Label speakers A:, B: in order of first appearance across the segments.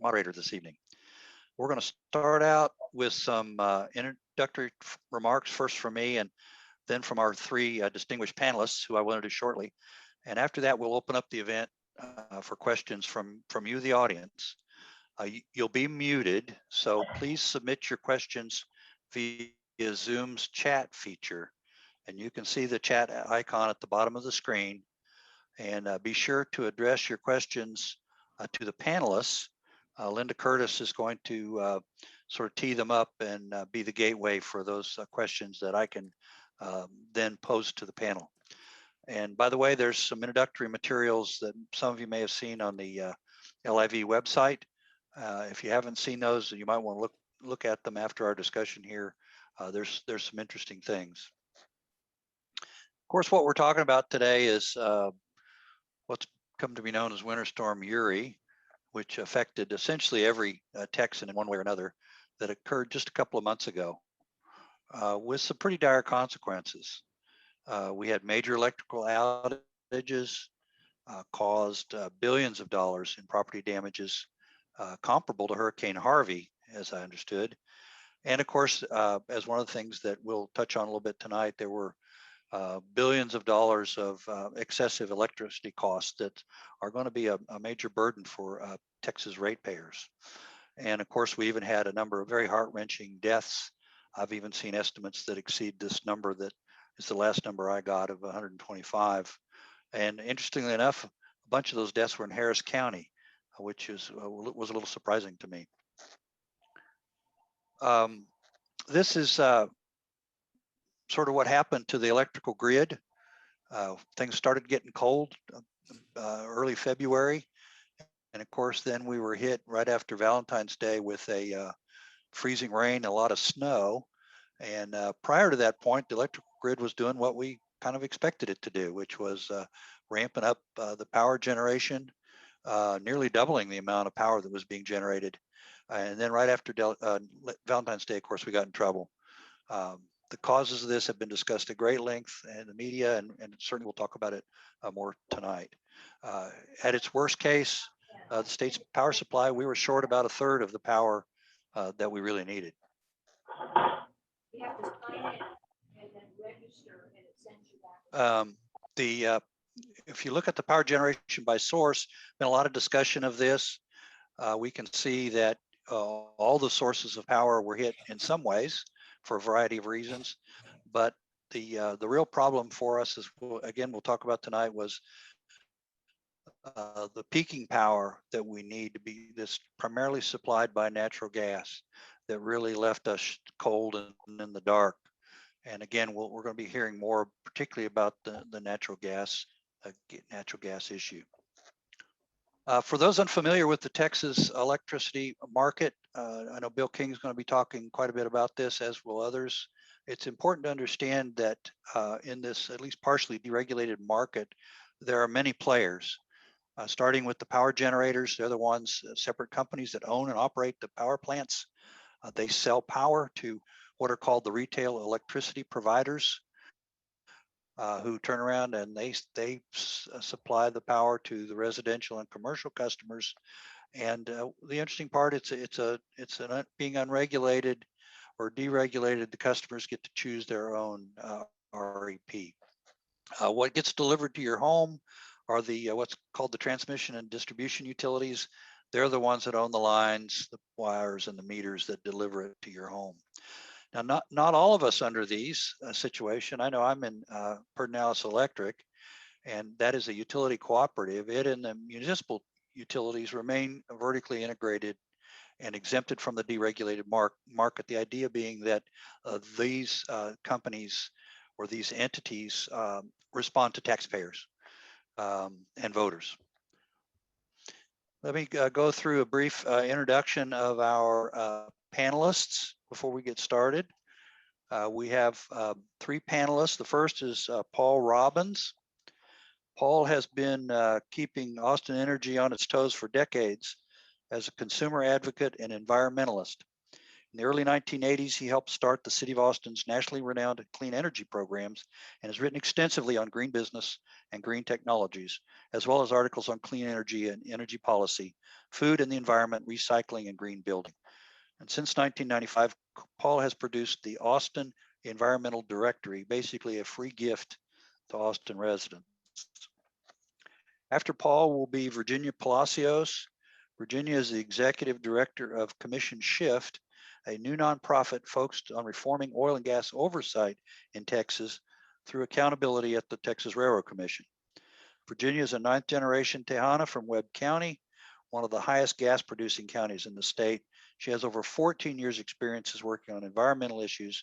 A: moderator this evening. We're going to start out with some introductory remarks, first from me and then from our three distinguished panelists who I will introduce shortly. And after that, we'll open up the event for questions from you, the audience. You'll be muted, so please submit your questions via Zoom's chat feature. And you can see the chat icon at the bottom of the screen. And be sure to address your questions to the panelists. Linda Curtis is going to sort of tee them up and be the gateway for those questions that I can then pose to the panel. And by the way, there's some introductory materials that some of you may have seen on the LIV website. If you haven't seen those, you might want to look at them after our discussion here. There's some interesting things. Of course, what we're talking about today is what's come to be known as Winter Storm Uri, which affected essentially every Texan in one way or another, that occurred just a couple of months ago with some pretty dire consequences. We had major electrical outages, caused billions of dollars in property damages, comparable to Hurricane Harvey, as I understood. And of course, as one of the things that we'll touch on a little bit tonight, there were billions of dollars of excessive electricity costs that are going to be a major burden for Texas ratepayers. And of course, we even had a number of very heart-wrenching deaths. I've even seen estimates that exceed this number that is the last number I got of 125. And interestingly enough, a bunch of those deaths were in Harris County, which was a little surprising to me. This is sort of what happened to the electrical grid. Things started getting cold early February. And of course, then we were hit right after Valentine's Day with a freezing rain, a lot of snow. And prior to that point, the electrical grid was doing what we kind of expected it to do, which was ramping up the power generation, nearly doubling the amount of power that was being generated. And then right after Valentine's Day, of course, we got in trouble. The causes of this have been discussed at great length in the media, and certainly we'll talk about it more tonight. At its worst case, the state's power supply, we were short about a third of the power that we really needed.
B: You have to sign it and then register, and it sends you back.
A: If you look at the power generation by source, been a lot of discussion of this. We can see that all the sources of power were hit in some ways for a variety of reasons, but the real problem for us is, again, we'll talk about tonight, was the peaking power that we need to be this primarily supplied by natural gas that really left us cold and in the dark. And again, we're going to be hearing more, particularly about the natural gas issue. For those unfamiliar with the Texas electricity market, I know Bill King is going to be talking quite a bit about this, as will others. It's important to understand that in this at least partially deregulated market, there are many players, starting with the power generators. They're the ones, separate companies that own and operate the power plants. They sell power to what are called the retail electricity providers, who turn around and they supply the power to the residential and commercial customers. And the interesting part, it's being unregulated or deregulated. The customers get to choose their own REP. What gets delivered to your home are the what's called the transmission and distribution utilities. They're the ones that own the lines, the wires, and the meters that deliver it to your home. Now, not all of us under these situation. I know I'm in Pedernales Electric, and that is a utility cooperative. It and the municipal utilities remain vertically integrated and exempted from the deregulated market. The idea being that these companies or these entities respond to taxpayers and voters. Let me go through a brief introduction of our panelists before we get started. We have three panelists. The first is Paul Robbins. Paul has been keeping Austin Energy on its toes for decades as a consumer advocate and environmentalist. In the early 1980s, he helped start the City of Austin's nationally renowned clean energy programs and has written extensively on green business and green technologies, as well as articles on clean energy and energy policy, food and the environment, recycling, and green building. And since 1995, Paul has produced the Austin Environmental Directory, basically a free gift to Austin residents. After Paul will be Virginia Palacios. Virginia is the executive director of Commission Shift, a new nonprofit focused on reforming oil and gas oversight in Texas through accountability at the Texas Railroad Commission. Virginia is a ninth generation Tejana from Webb County, one of the highest gas producing counties in the state. She has over 14 years experiences working on environmental issues,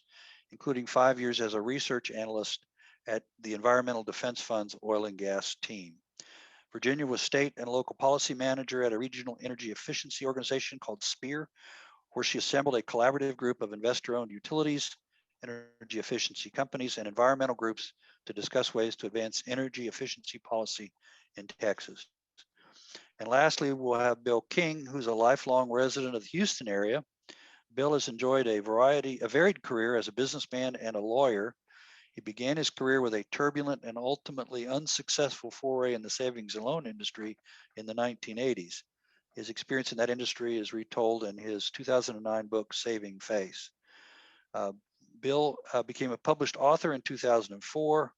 A: including 5 years as a research analyst at the Environmental Defense Fund's oil and gas team. Virginia was state and local policy manager at a regional energy efficiency organization called SPEAR, where she assembled a collaborative group of investor-owned utilities, energy efficiency companies, and environmental groups to discuss ways to advance energy efficiency policy in Texas. And lastly, we'll have Bill King, who's a lifelong resident of the Houston area. Bill has enjoyed a varied career as a businessman and a lawyer. He began his career with a turbulent and ultimately unsuccessful foray in the savings and loan industry in the 1980s. His experience in that industry is retold in his 2009 book, Saving Face. Bill became a published author in 2004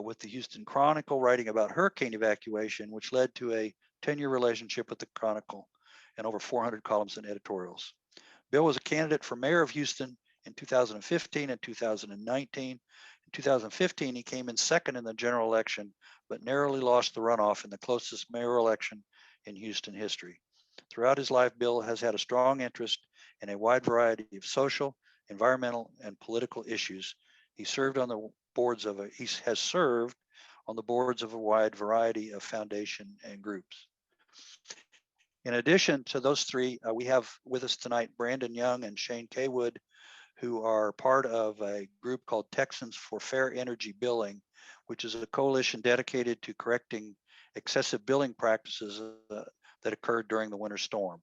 A: with the Houston Chronicle, writing about hurricane evacuation, which led to a 10-year relationship with the Chronicle and over 400 columns and editorials. Bill was a candidate for mayor of Houston in 2015 and 2019. In 2015, he came in second in the general election, but narrowly lost the runoff in the closest mayoral election in Houston history. Throughout his life, Bill has had a strong interest in a wide variety of social, environmental, and political issues. He has served on the boards of a wide variety of foundation and groups. In addition to those three, we have with us tonight Brandon Young and Shane Kaywood, who are part of a group called Texans for Fair Energy Billing, which is a coalition dedicated to correcting excessive billing practices that occurred during the winter storm.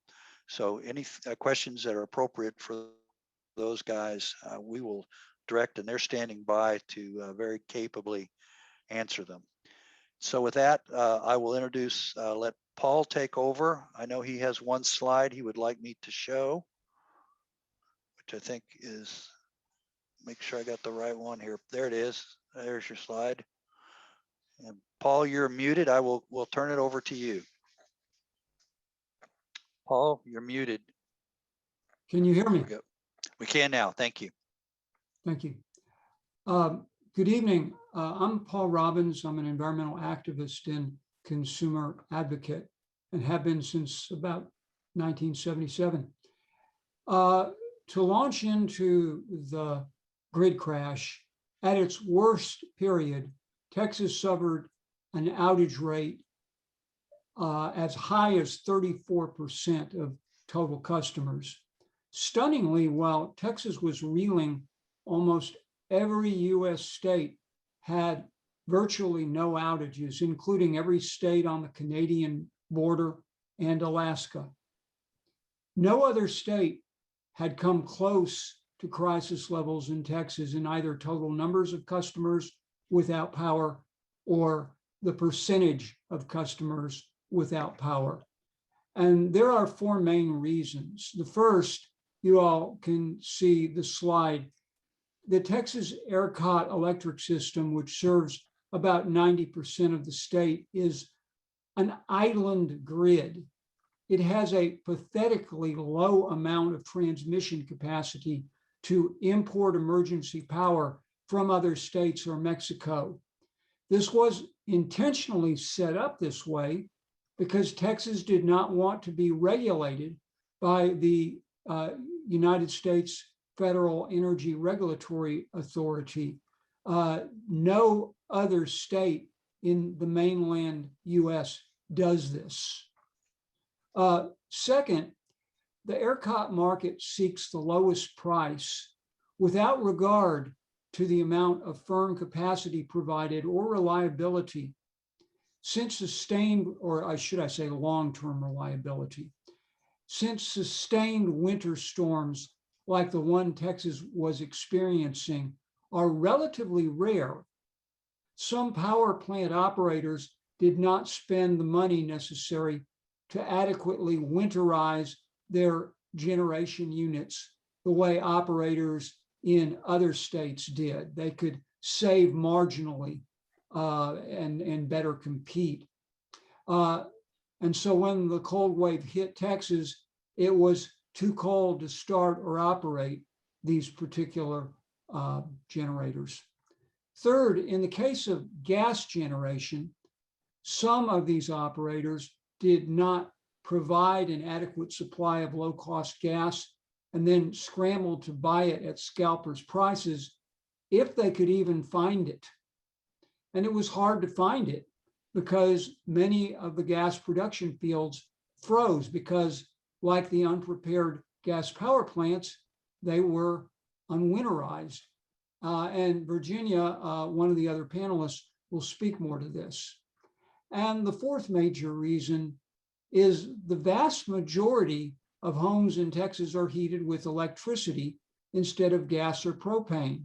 A: So any questions that are appropriate for those guys, we will direct, and they're standing by to very capably answer them. So with that, I will let Paul take over. I know he has one slide he would like me to show, which I think is, make sure I got the right one here. There it is. There's your slide. And Paul, you're muted. We'll turn it over to you. Paul, you're muted.
C: Can you hear me?
A: We can now. Thank you.
C: Thank you. Good evening. I'm Paul Robbins. I'm an environmental activist and consumer advocate and have been since about 1977. To launch into the grid crash, at its worst period, Texas suffered an outage rate as high as 34% of total customers. Stunningly, while Texas was reeling, almost every US state had virtually no outages, including every state on the Canadian border and Alaska. No other state had come close to crisis levels in Texas in either total numbers of customers without power or the percentage of customers without power. And there are four main reasons. The first, you all can see the slide. The Texas ERCOT electric system, which serves about 90% of the state, is an island grid. It has a pathetically low amount of transmission capacity to import emergency power from other states or Mexico. This was intentionally set up this way because Texas did not want to be regulated by the United States Federal Energy Regulatory Authority. No other state in the mainland US does this. Second, the ERCOT market seeks the lowest price without regard to the amount of firm capacity provided or reliability. Since sustained, or should I say long-term reliability, since sustained winter storms like the one Texas was experiencing are relatively rare. Some power plant operators did not spend the money necessary to adequately winterize their generation units the way operators in other states did. They could save marginally and better compete. And so when the cold wave hit Texas, it was too cold to start or operate these particular generators. Third, in the case of gas generation, some of these operators did not provide an adequate supply of low-cost gas and then scrambled to buy it at scalpers' prices if they could even find it. And it was hard to find it because many of the gas production fields froze because, like the unprepared gas power plants, they were unwinterized. And Virginia, one of the other panelists, will speak more to this. And the fourth major reason is the vast majority of homes in Texas are heated with electricity instead of gas or propane.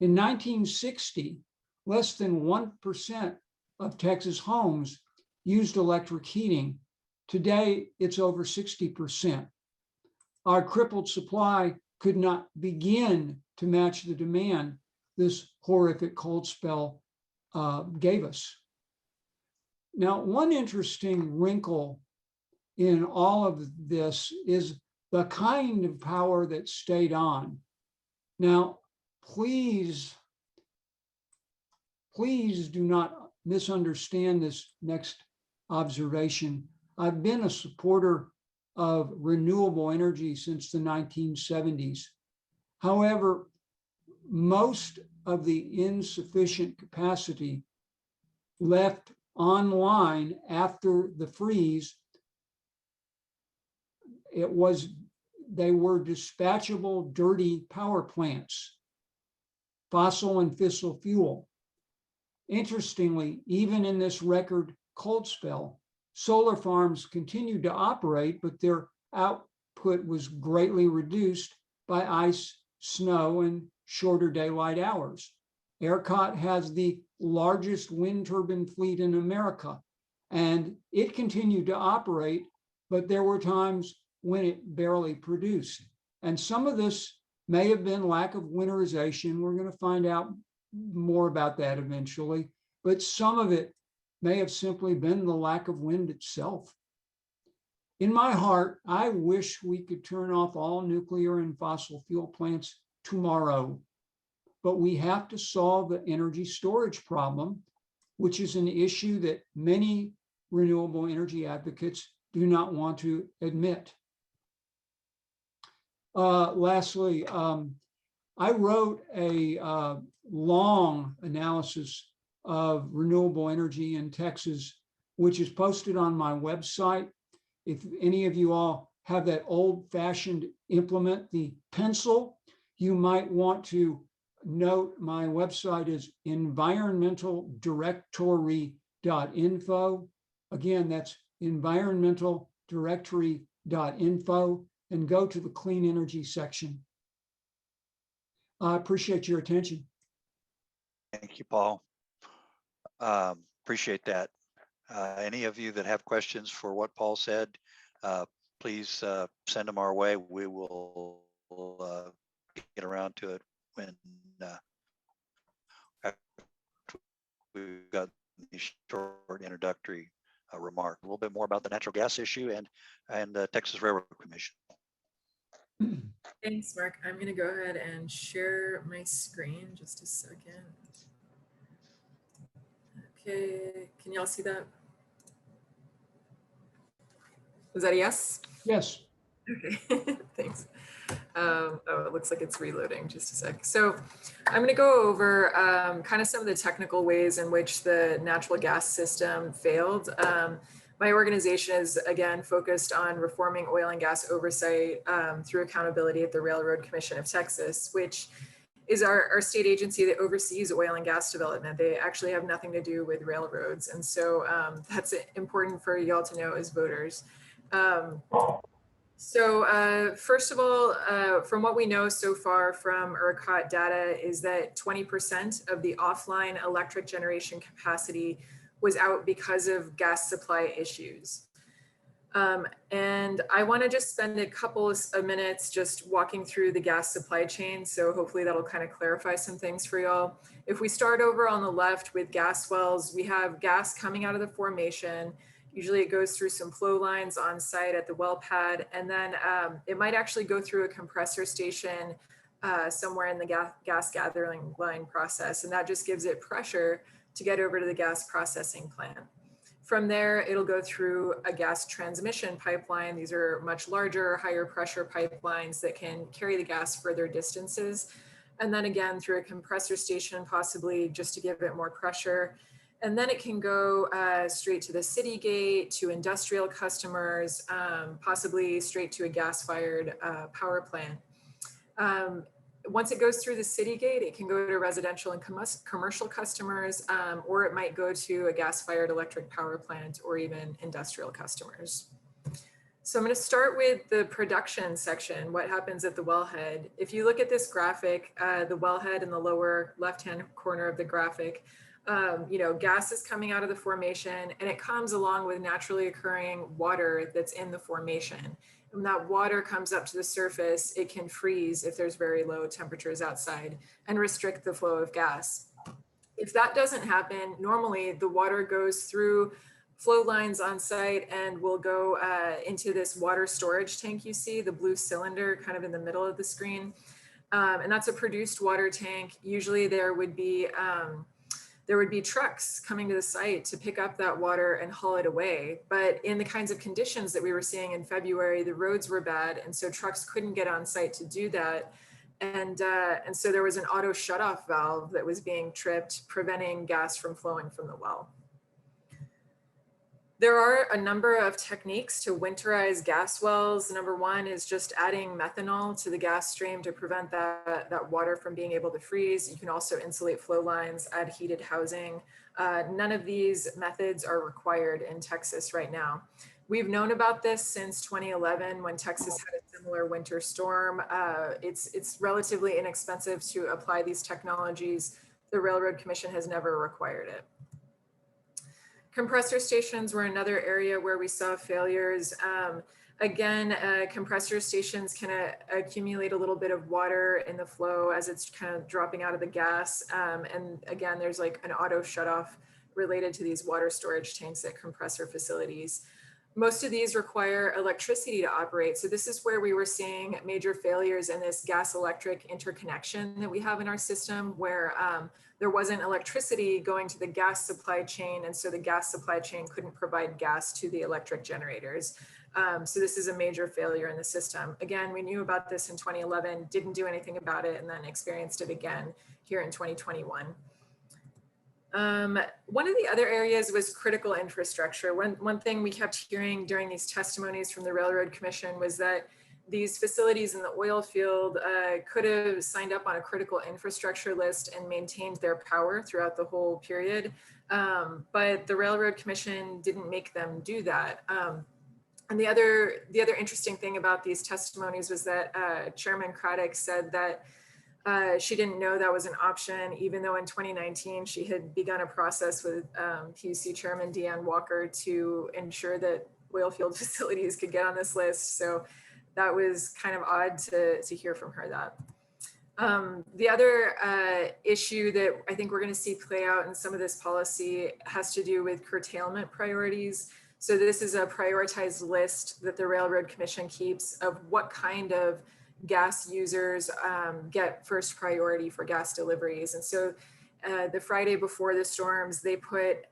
C: In 1960, less than 1% of Texas homes used electric heating. Today, it's over 60%. Our crippled supply could not begin to match the demand this horrific cold spell gave us. Now, one interesting wrinkle in all of this is the kind of power that stayed on. Now, please do not misunderstand this next observation. I've been a supporter of renewable energy since the 1970s. However, most of the insufficient capacity left online after the freeze, they were dispatchable dirty power plants, fossil and fissile fuel. Interestingly, even in this record cold spell, solar farms continued to operate, but their output was greatly reduced by ice, snow, and shorter daylight hours. ERCOT has the largest wind turbine fleet in America, and it continued to operate, but there were times when it barely produced. And some of this may have been lack of winterization. We're going to find out more about that eventually, but some of it may have simply been the lack of wind itself. In my heart, I wish we could turn off all nuclear and fossil fuel plants tomorrow, but we have to solve the energy storage problem, which is an issue that many renewable energy advocates do not want to admit. Lastly, I wrote a long analysis of renewable energy in Texas, which is posted on my website. If any of you all have that old-fashioned implement, the pencil, you might want to note my website is environmentaldirectory.info. Again, that's environmentaldirectory.info, and go to the clean energy section. I appreciate your attention.
A: Thank you, Paul. Appreciate that. Any of you that have questions for what Paul said, please send them our way. We will get around to it when we've got the short introductory remark. A little bit more about the natural gas issue and the Texas Railroad Commission.
D: Thanks, Mark. I'm going to go ahead and share my screen just a second. Okay, can y'all see that? Is that a yes?
C: Yes.
D: Okay, thanks. Oh, it looks like it's reloading, just a sec. So I'm going to go over kind of some of the technical ways in which the natural gas system failed. My organization is, again, focused on reforming oil and gas oversight through accountability at the Railroad Commission of Texas, which is our state agency that oversees oil and gas development. They actually have nothing to do with railroads. And so that's important for y'all to know as voters. So first of all, from what we know so far from ERCOT data is that 20% of the offline electric generation capacity was out because of gas supply issues. And I want to just spend a couple of minutes just walking through the gas supply chain. So hopefully that'll kind of clarify some things for y'all. If we start over on the left with gas wells, we have gas coming out of the formation. Usually it goes through some flow lines on site at the well pad, and then it might actually go through a compressor station somewhere in the gas gathering line process. And that just gives it pressure to get over to the gas processing plant. From there, it'll go through a gas transmission pipeline. These are much larger, higher pressure pipelines that can carry the gas further distances. And then again, through a compressor station, possibly just to give it more pressure. And then it can go straight to the city gate, to industrial customers, possibly straight to a gas-fired power plant. Once it goes through the city gate, it can go to residential and commercial customers, or it might go to a gas-fired electric power plant or even industrial customers. So I'm going to start with the production section, what happens at the wellhead. If you look at this graphic, the wellhead in the lower left-hand corner of the graphic, gas is coming out of the formation, and it comes along with naturally occurring water that's in the formation. When that water comes up to the surface, it can freeze if there's very low temperatures outside and restrict the flow of gas. If that doesn't happen, normally the water goes through flow lines on site and will go into this water storage tank you see, the blue cylinder kind of in the middle of the screen. And that's a produced water tank. Usually there would be trucks coming to the site to pick up that water and haul it away. But in the kinds of conditions that we were seeing in February, the roads were bad, and so trucks couldn't get on site to do that. And so there was an auto shutoff valve that was being tripped, preventing gas from flowing from the well. There are a number of techniques to winterize gas wells. Number one is just adding methanol to the gas stream to prevent that water from being able to freeze. You can also insulate flow lines, add heated housing. None of these methods are required in Texas right now. We've known about this since 2011 when Texas had a similar winter storm. It's relatively inexpensive to apply these technologies. The Railroad Commission has never required it. Compressor stations were another area where we saw failures. Again, compressor stations can accumulate a little bit of water in the flow as it's kind of dropping out of the gas. And again, there's like an auto shutoff related to these water storage tanks at compressor facilities. Most of these require electricity to operate. So this is where we were seeing major failures in this gas electric interconnection that we have in our system, where there wasn't electricity going to the gas supply chain. And so the gas supply chain couldn't provide gas to the electric generators. So this is a major failure in the system. Again, we knew about this in 2011, didn't do anything about it, and then experienced it again here in 2021. One of the other areas was critical infrastructure. One thing we kept hearing during these testimonies from the Railroad Commission was that these facilities in the oil field could have signed up on a critical infrastructure list and maintained their power throughout the whole period. But the Railroad Commission didn't make them do that. And the other interesting thing about these testimonies was that Chairman Craddock said that she didn't know that was an option, even though in 2019 she had begun a process with PUC Chairman Deanne Walker to ensure that oil field facilities could get on this list. So that was kind of odd to hear from her that. The other issue that I think we're going to see play out in some of this policy has to do with curtailment priorities. So this is a prioritized list that the Railroad Commission keeps of what kind of gas users get first priority for gas deliveries. And so the Friday before the storms, they put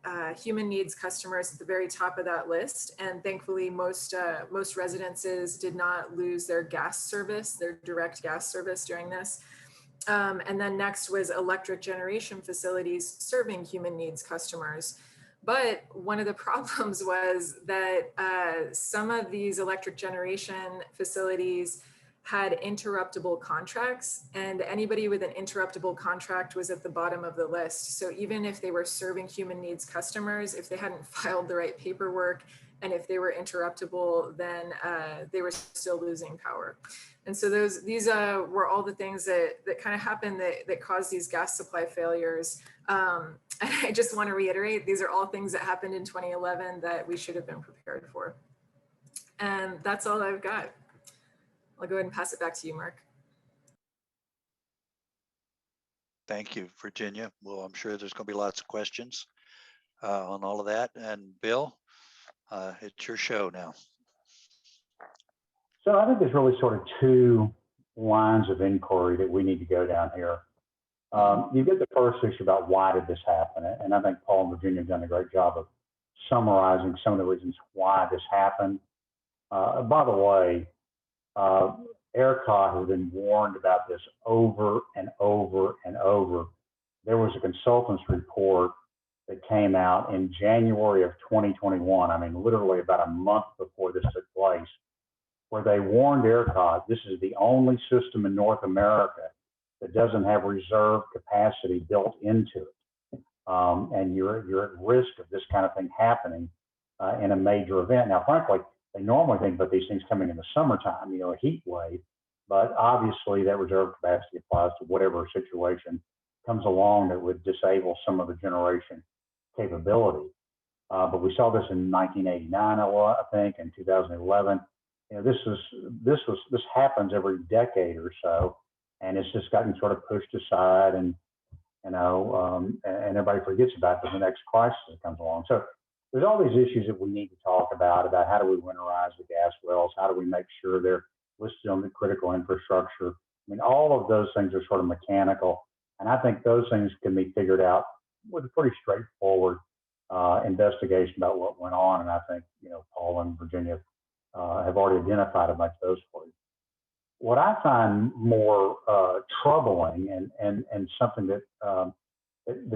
D: human needs customers at the very top of that list. And thankfully, most residences did not lose their gas service, their direct gas service during this. And then next was electric generation facilities serving human needs customers. But one of the problems was that some of these electric generation facilities had interruptible contracts, and anybody with an interruptible contract was at the bottom of the list. So even if they were serving human needs customers, if they hadn't filed the right paperwork And if they were interruptible, then they were still losing power. And so these were all the things that kind of happened that caused these gas supply failures. And I just want to reiterate, these are all things that happened in 2011 that we should have been prepared for. And that's all I've got. I'll go ahead and pass it back to you, Mark.
A: Thank you, Virginia. Well, I'm sure there's going to be lots of questions on all of that. And Bill, it's your show now.
E: So I think there's really sort of two lines of inquiry that we need to go down here. You get the first issue about why did this happen? And I think Paul and Virginia have done a great job of summarizing some of the reasons why this happened. By the way, ERCOT has been warned about this over and over and over. There was a consultant's report that came out in January of 2021. I mean, literally about a month before this took place, where they warned ERCOT, this is the only system in North America that doesn't have reserve capacity built into it. And you're at risk of this kind of thing happening in a major event. Now, frankly, they normally think about these things coming in the summertime, a heat wave, but obviously that reserve capacity applies to whatever situation comes along that would disable some of the generation capability. But we saw this in 1989, I think, in 2011. This happens every decade or so, and it's just gotten sort of pushed aside, and and everybody forgets about it when the next crisis that comes along. So there's all these issues that we need to talk about how do we winterize the gas wells, how do we make sure they're listed on the critical infrastructure. I mean, all of those things are sort of mechanical, and I think those things can be figured out with a pretty straightforward investigation about what went on. And I think Paul and Virginia have already identified a bunch of those for you. What I find more troubling and something that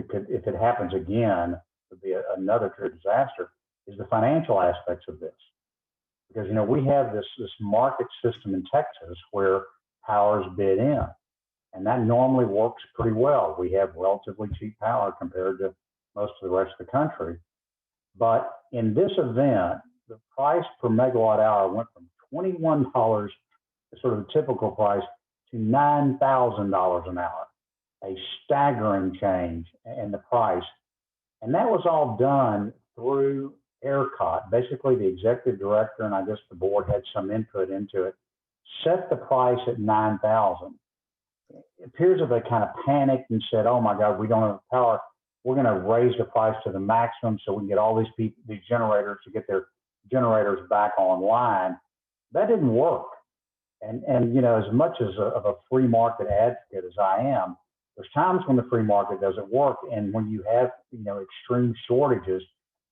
E: could, if it happens again, would be another true disaster, is the financial aspects of this. Because we have this market system in Texas where power is bid in, and that normally works pretty well. We have relatively cheap power compared to most of the rest of the country. But in this event, the price per megawatt hour went from $21, sort of the typical price, to $9,000 an hour, a staggering change in the price. And that was all done through ERCOT. Basically, the executive director, and I guess the board had some input into it, set the price at $9,000. It appears that they kind of panicked and said, oh my God, we don't have power. We're going to raise the price to the maximum so we can get all these people, these generators, to get their generators back online. That didn't work. And as much as of a free market advocate as I am, there's times when the free market doesn't work. And when you have, extreme shortages,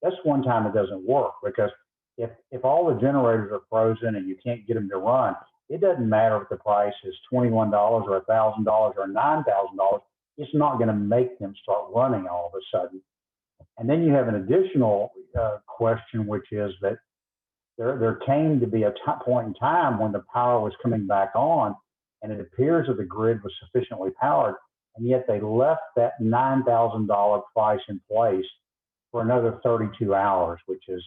E: that's one time it doesn't work, because if all the generators are frozen and you can't get them to run, it doesn't matter if the price is $21 or $1,000 or $9,000. It's not going to make them start running all of a sudden. And then you have an additional question, which is that there came to be a point in time when the power was coming back on, and it appears that the grid was sufficiently powered, and yet they left that $9,000 price in place for another 32 hours, which is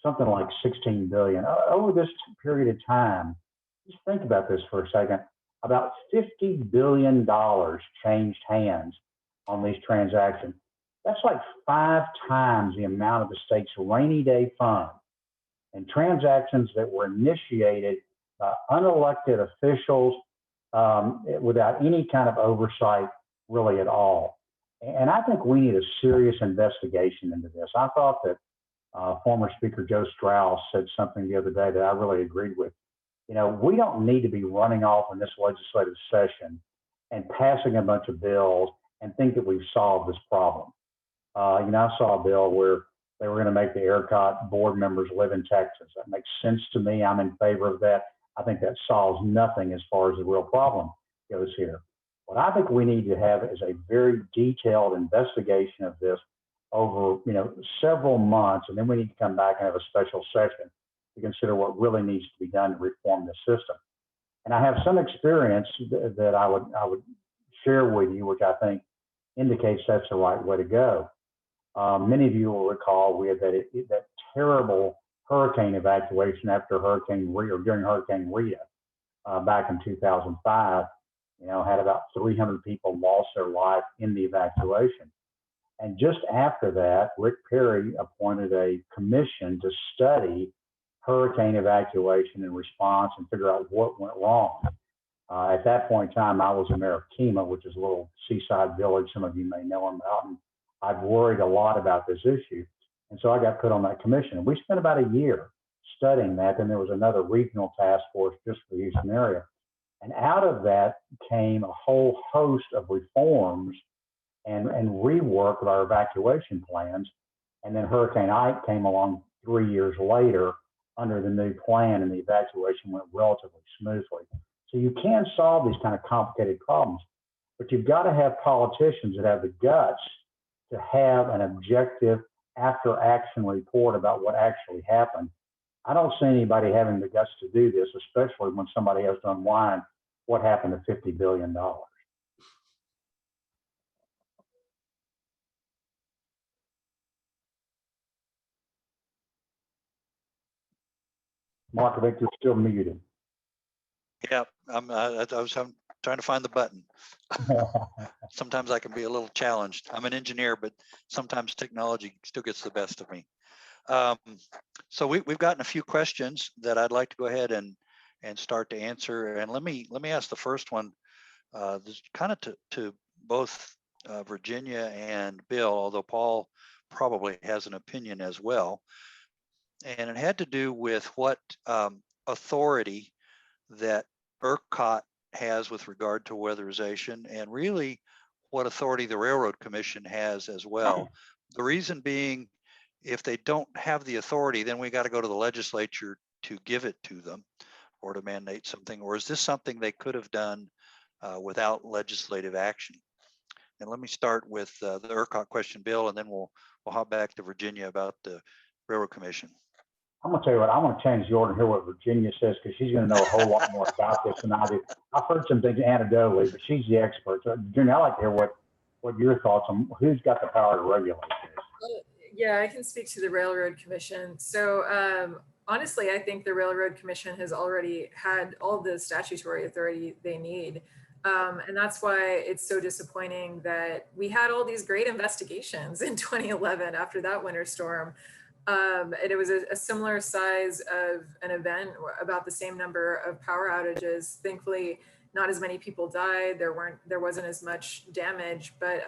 E: something like $16 billion. Over this period of time, just think about this for a second, about $50 billion changed hands on these transactions. That's like 5 times the amount of the state's rainy day fund, and transactions that were initiated by unelected officials without any kind of oversight really at all. And I think we need a serious investigation into this. I thought that former Speaker Joe Strauss said something the other day that I really agreed with. We don't need to be running off in this legislative session and passing a bunch of bills and think that we've solved this problem. I saw a bill where they were going to make the ERCOT board members live in Texas. That makes sense to me. I'm in favor of that. I think that solves nothing as far as the real problem goes here. What I think we need to have is a very detailed investigation of this over, several months, and then we need to come back and have a special session to consider what really needs to be done to reform the system. And I have some experience that I would share with you, which I think indicates that's the right way to go. Many of you will recall we had that terrible hurricane evacuation after Hurricane Rita, or during Hurricane Rita back in 2005. Had about 300 people lost their life in the evacuation. And just after that, Rick Perry appointed a commission to study hurricane evacuation and response and figure out what went wrong. At that point in time, I was the mayor of Kemah, which is a little seaside village. Some of you may know about, and I'd worried a lot about this issue. And so I got put on that commission. We spent about a year studying that. Then there was another regional task force just for the Houston area. And out of that came a whole host of reforms and rework of our evacuation plans. And then Hurricane Ike came along 3 years later under the new plan, and the evacuation went relatively smoothly. So you can solve these kind of complicated problems, but you've got to have politicians that have the guts to have an objective after action report about what actually happened. I don't see anybody having the guts to do this, especially when somebody has to unwind what happened to $50 billion. Mark, I think you're still muted.
A: Yeah, I was trying to find the button. Sometimes I can be a little challenged. I'm an engineer, but sometimes technology still gets the best of me. So we've gotten a few questions that I'd like to go ahead and start to answer. And let me ask the first one, this kind of to both Virginia and Bill, although Paul probably has an opinion as well. And it had to do with what authority that ERCOT has with regard to weatherization, and really what authority the Railroad Commission has as well. The reason being, if they don't have the authority, then we got to go to the legislature to give it to them or to mandate something. Or is this something they could have done without legislative action? And let me start with the ERCOT question, Bill, and then we'll hop back to Virginia about the Railroad Commission.
E: I'm going to tell you what, I want to change the order and hear what Virginia says, because she's going to know a whole lot more about this than I do. I've heard some things anecdotally, but she's the expert. So, Virginia, I'd like to hear what your thoughts on who's got the power to regulate this.
D: Yeah, I can speak to the Railroad Commission. So honestly, I think the Railroad Commission has already had all the statutory authority they need. And that's why it's so disappointing that we had all these great investigations in 2011 after that winter storm. And it was a similar size of an event, about the same number of power outages. Thankfully, not as many people died. There wasn't as much damage, but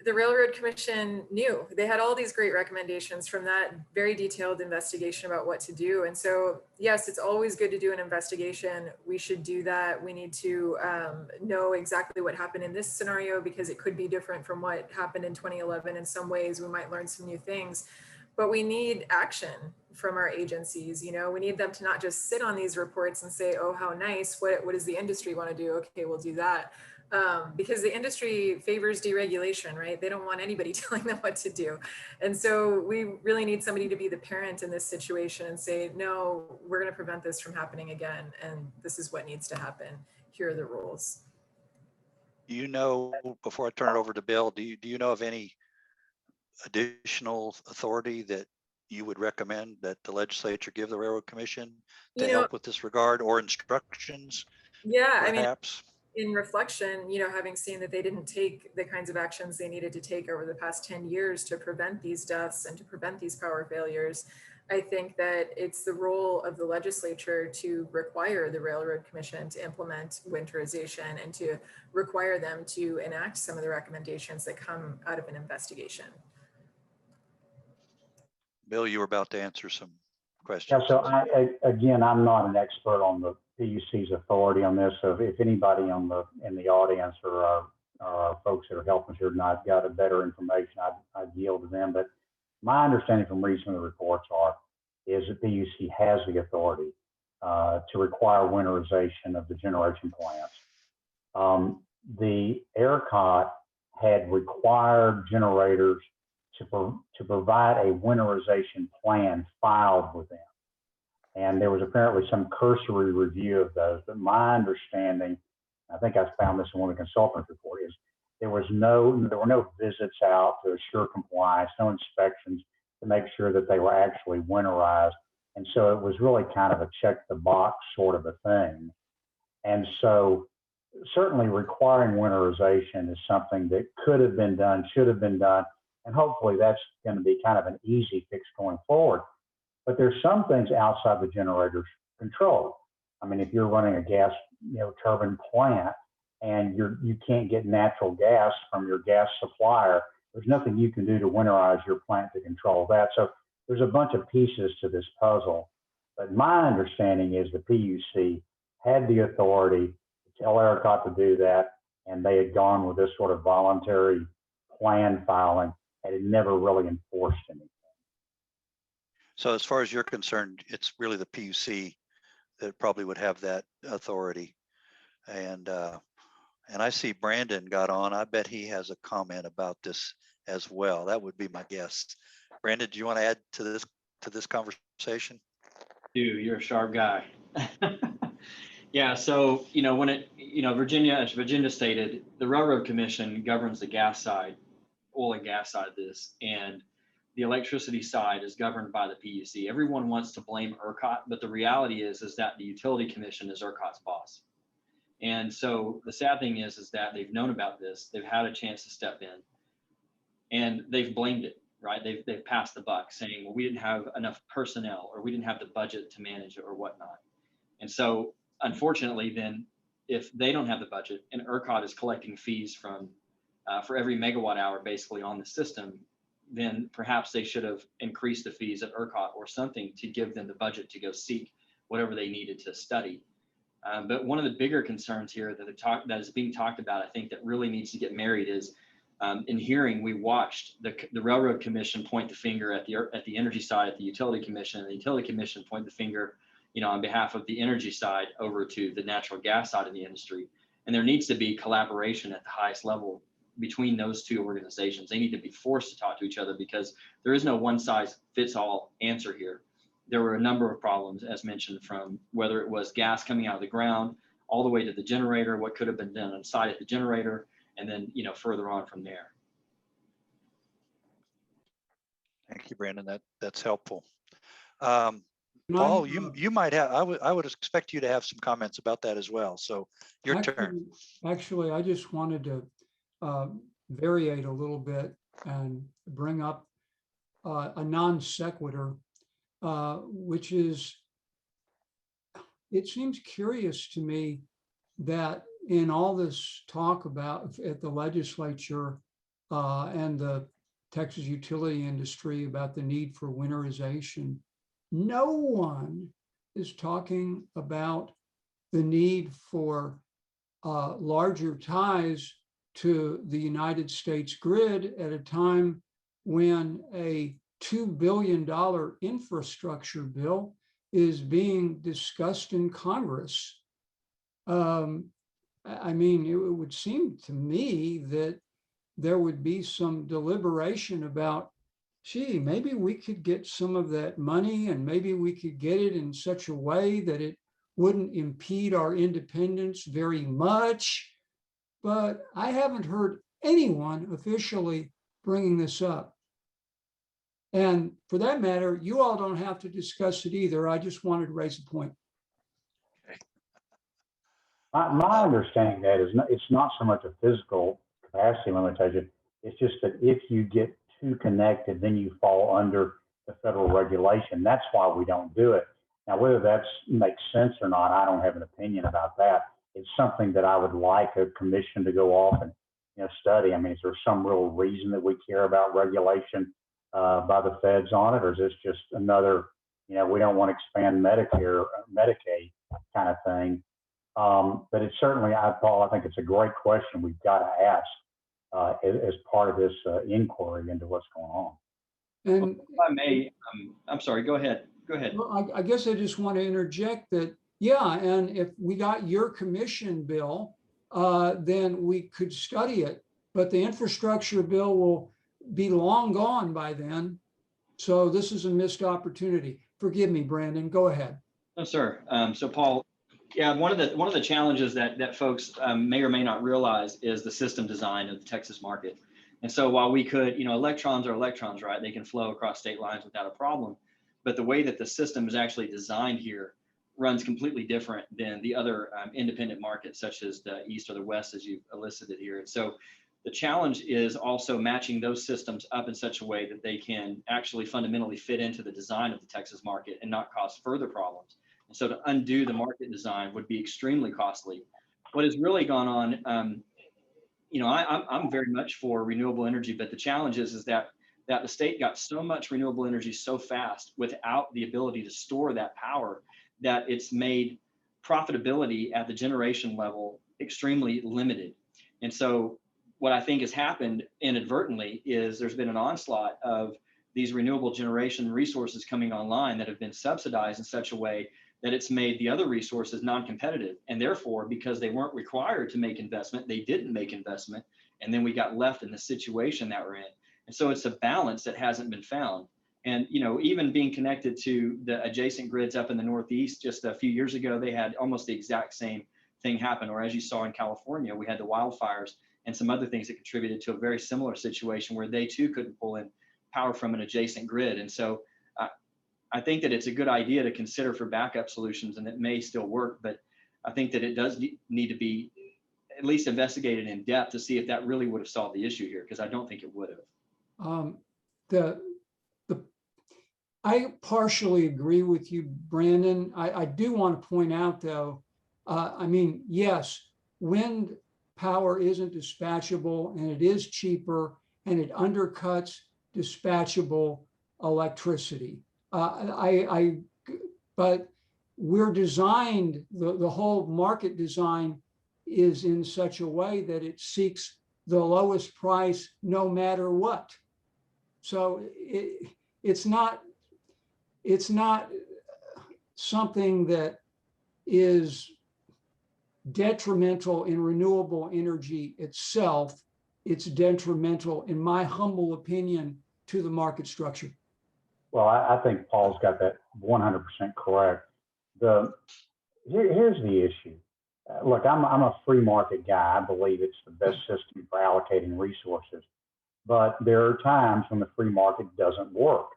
D: the Railroad Commission knew. They had all these great recommendations from that very detailed investigation about what to do. And so, yes, it's always good to do an investigation. We should do that. We need to know exactly what happened in this scenario, because it could be different from what happened in 2011. In some ways, we might learn some new things, but we need action from our agencies. We need them to not just sit on these reports and say, oh, how nice. What does the industry want to do? Okay, we'll do that. Because the industry favors deregulation, right? They don't want anybody telling them what to do. And so we really need somebody to be the parent in this situation and say, no, we're going to prevent this from happening again. And this is what needs to happen. Here are the rules.
A: Before I turn it over to Bill, do you know of any additional authority that you would recommend that the legislature give the Railroad Commission to help with this regard, or instructions?
D: Yeah,
A: perhaps?
D: In reflection, having seen that they didn't take the kinds of actions they needed to take over the past 10 years to prevent these deaths and to prevent these power failures, I think that it's the role of the legislature to require the Railroad Commission to implement winterization and to require them to enact some of the recommendations that come out of an investigation.
A: Bill, you were about to answer some questions.
E: Yeah, so I'm not an expert on the PUC's authority on this. So if anybody in the audience or our folks that are helping us here tonight got a better information, I'd yield to them. But my understanding from reading some of the reports is that PUC has the authority to require winterization of the generation plants. The ERCOT had required generators to provide a winterization plan filed with them. And there was apparently some cursory review of those. But my understanding, I think I found this in one of the consultants' report, is there were no visits out to assure compliance, no inspections. to make sure that they were actually winterized. And so it was really kind of a check the box sort of a thing. And so certainly requiring winterization is something that could have been done, should have been done, and hopefully that's going to be kind of an easy fix going forward. But there's some things outside the generator's control. I mean, if you're running a gas, turbine plant and you can't get natural gas from your gas supplier, there's nothing you can do to winterize your plant to control that. So there's a bunch of pieces to this puzzle. But my understanding is the PUC had the authority to tell ERCOT to do that, and they had gone with this sort of voluntary plan filing and had never really enforced anything.
A: So as far as you're concerned, it's really the PUC that probably would have that authority. And I see Brandon got on. I bet he has a comment about this as well. That would be my guess. Brandon, do you want to add to this conversation?
F: You're a sharp guy. Yeah, so when Virginia, as Virginia stated, the Railroad Commission governs the gas side, oil and gas side of this, and the electricity side is governed by the PUC. Everyone wants to blame ERCOT, but the reality is that the Utility Commission is ERCOT's boss. And so the sad thing is that they've known about this, they've had a chance to step in, and they've blamed it, right? They've passed the buck saying, well, we didn't have enough personnel, or we didn't have the budget to manage it, or whatnot. And so unfortunately, then if they don't have the budget and ERCOT is collecting fees from for every megawatt hour basically on the system, then perhaps they should have increased the fees at ERCOT or something to give them the budget to go seek whatever they needed to study. But one of the bigger concerns here that is being talked about, I think that really needs to get married is in hearing, we watched the Railroad Commission point the finger at the energy side at the Utility Commission, and the Utility Commission point the finger, on behalf of the energy side over to the natural gas side of the industry. And there needs to be collaboration at the highest level between those two organizations. They need to be forced to talk to each other because there is no one size fits all answer here. There were a number of problems, as mentioned, from whether it was gas coming out of the ground all the way to the generator, what could have been done on site at the generator, and then further on from there.
A: Thank you, Brandon. That's helpful.
C: Can
A: Paul,
C: I,
A: you might have. I would expect you to have some comments about that as well. So your turn.
C: Actually, I just wanted to variate a little bit and bring up a non sequitur, which is, it seems curious to me that in all this talk about at the legislature and the Texas utility industry about the need for winterization, no one is talking about the need for larger ties to the United States grid at a time when a $2 billion infrastructure bill is being discussed in Congress. I mean, it would seem to me that there would be some deliberation about, gee, maybe we could get some of that money and maybe we could get it in such a way that it wouldn't impede our independence very much. But I haven't heard anyone officially bringing this up. And for that matter, you all don't have to discuss it either. I just wanted to raise a point.
E: My understanding that is it's not so much a physical capacity limitation. It's just that if you get too connected, then you fall under the federal regulation. That's why we don't do it. Now, whether that makes sense or not, I don't have an opinion about that. It's something that I would like a commission to go off and study. I mean, is there some real reason that we care about regulation by the feds on it, or is this just another, we don't want to expand Medicare, Medicaid kind of thing? But it's certainly, Paul, I think it's a great question we've got to ask as part of this inquiry into what's going on.
C: And
F: well, if I may, I'm sorry, go ahead. Go ahead.
C: Well, I guess I just want to interject that, yeah, and if we got your commission bill, then we could study it, but the infrastructure bill will be long gone by then. So this is a missed opportunity. Forgive me, Brandon, go ahead.
F: No, sir. So Paul, yeah, one of the challenges that folks may or may not realize is the system design of the Texas market. And so while we could, electrons are electrons, right? They can flow across state lines without a problem. But the way that the system is actually designed here runs completely different than the other independent markets, such as the East or the West, as you've elicited here. And so the challenge is also matching those systems up in such a way that they can actually fundamentally fit into the design of the Texas market and not cause further problems. And so to undo the market design would be extremely costly. What has really gone on, I'm very much for renewable energy, but the challenge is that the state got so much renewable energy so fast without the ability to store that power that it's made profitability at the generation level extremely limited. And so what I think has happened inadvertently is there's been an onslaught of these renewable generation resources coming online that have been subsidized in such a way that it's made the other resources non-competitive. And therefore, because they weren't required to make investment, they didn't make investment. And then we got left in the situation that we're in. And so it's a balance that hasn't been found. And, even being connected to the adjacent grids up in the Northeast, just a few years ago, they had almost the exact same thing happen. Or as you saw in California, we had the wildfires and some other things that contributed to a very similar situation where they too couldn't pull in power from an adjacent grid. And so I think that it's a good idea to consider for backup solutions, and it may still work, but I think that it does need to be at least investigated in depth to see if that really would have solved the issue here, because I don't think it would have.
C: I partially agree with you, Brandon. I do want to point out, though, yes, wind power isn't dispatchable, and it is cheaper, and it undercuts dispatchable electricity. But we're designed, the whole market design is in such a way that it seeks the lowest price no matter what. So it's not something that is detrimental in renewable energy itself. It's detrimental, in my humble opinion, to the market structure.
E: Well, I think Paul's got that 100% correct. Here's the issue. Look, I'm a free market guy. I believe it's the best system for allocating resources. But there are times when the free market doesn't work.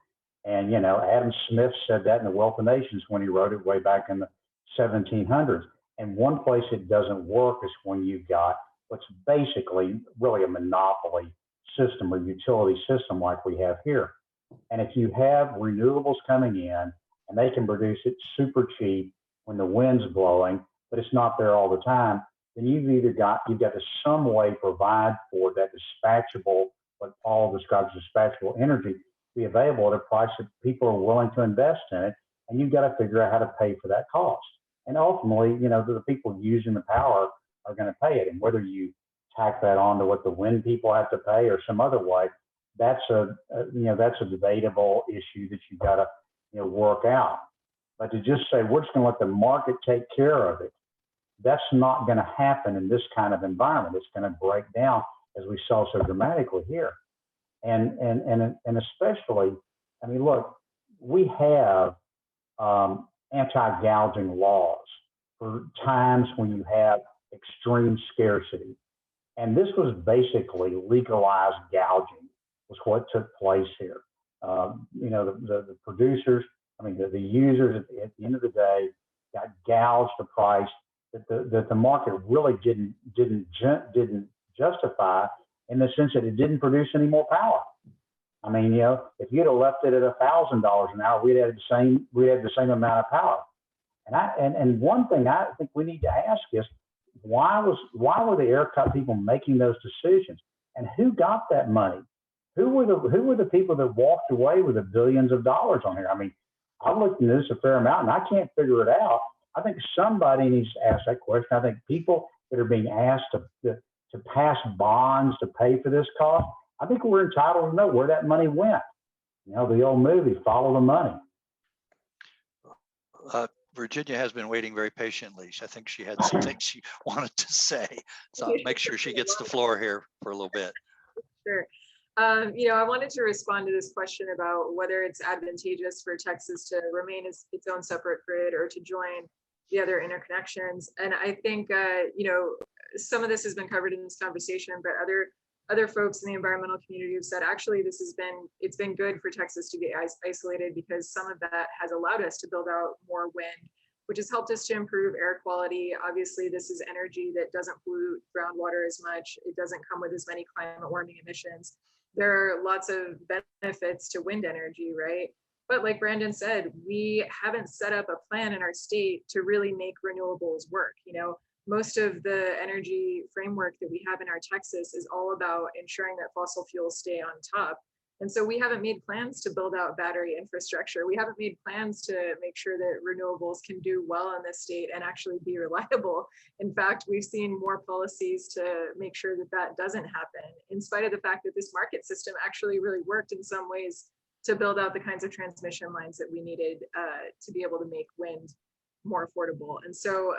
E: And, Adam Smith said that in The Wealth of Nations when he wrote it way back in the 1700s. And one place it doesn't work is when you've got what's basically really a monopoly system or utility system like we have here. And if you have renewables coming in and they can produce it super cheap when the wind's blowing, but it's not there all the time, then you've got to some way provide for that dispatchable, what Paul describes as dispatchable energy, be available at a price that people are willing to invest in it. And you've got to figure out how to pay for that cost. And ultimately, the people using the power are going to pay it. And whether you tack that on to what the wind people have to pay or some other way, that's a debatable issue that you've got to work out. But to just say we're just going to let the market take care of it, that's not going to happen in this kind of environment. It's going to break down, as we saw so dramatically here. And especially, look, we have anti-gouging laws for times when you have extreme scarcity. And this was basically legalized gouging was what took place here. The producers, the users at the end of the day got gouged a price that the market really didn't justify, in the sense that it didn't produce any more power. If you'd have left it at $1,000 an hour, we'd have the same amount of power. And one thing I think we need to ask is, why were the ERCOT people making those decisions, and who got that money? Who were the people that walked away with the billions of dollars on here? I looked into this a fair amount, and I can't figure it out. I think somebody needs to ask that question. I think people that are being asked to pass bonds to pay for this cost, I think we're entitled to know where that money went. The old movie, Follow the Money.
A: Virginia has been waiting very patiently. I think she had some things she wanted to say. So I'll make sure she gets the floor here for a little bit.
D: Sure. I wanted to respond to this question about whether it's advantageous for Texas to remain as its own separate grid or to join the other interconnections. And I think, some of this has been covered in this conversation, but other other folks in the environmental community have said, actually, it's been good for Texas to get isolated because some of that has allowed us to build out more wind, which has helped us to improve air quality. Obviously, this is energy that doesn't pollute groundwater as much. It doesn't come with as many climate warming emissions. There are lots of benefits to wind energy, right? But like Brandon said, we haven't set up a plan in our state to really make renewables work. You know, most of the energy framework that we have in our Texas is all about ensuring that fossil fuels stay on top. And so we haven't made plans to build out battery infrastructure. We haven't made plans to make sure that renewables can do well in this state and actually be reliable. In fact, we've seen more policies to make sure that that doesn't happen, in spite of the fact that this market system actually really worked in some ways to build out the kinds of transmission lines that we needed to be able to make wind more affordable. And so,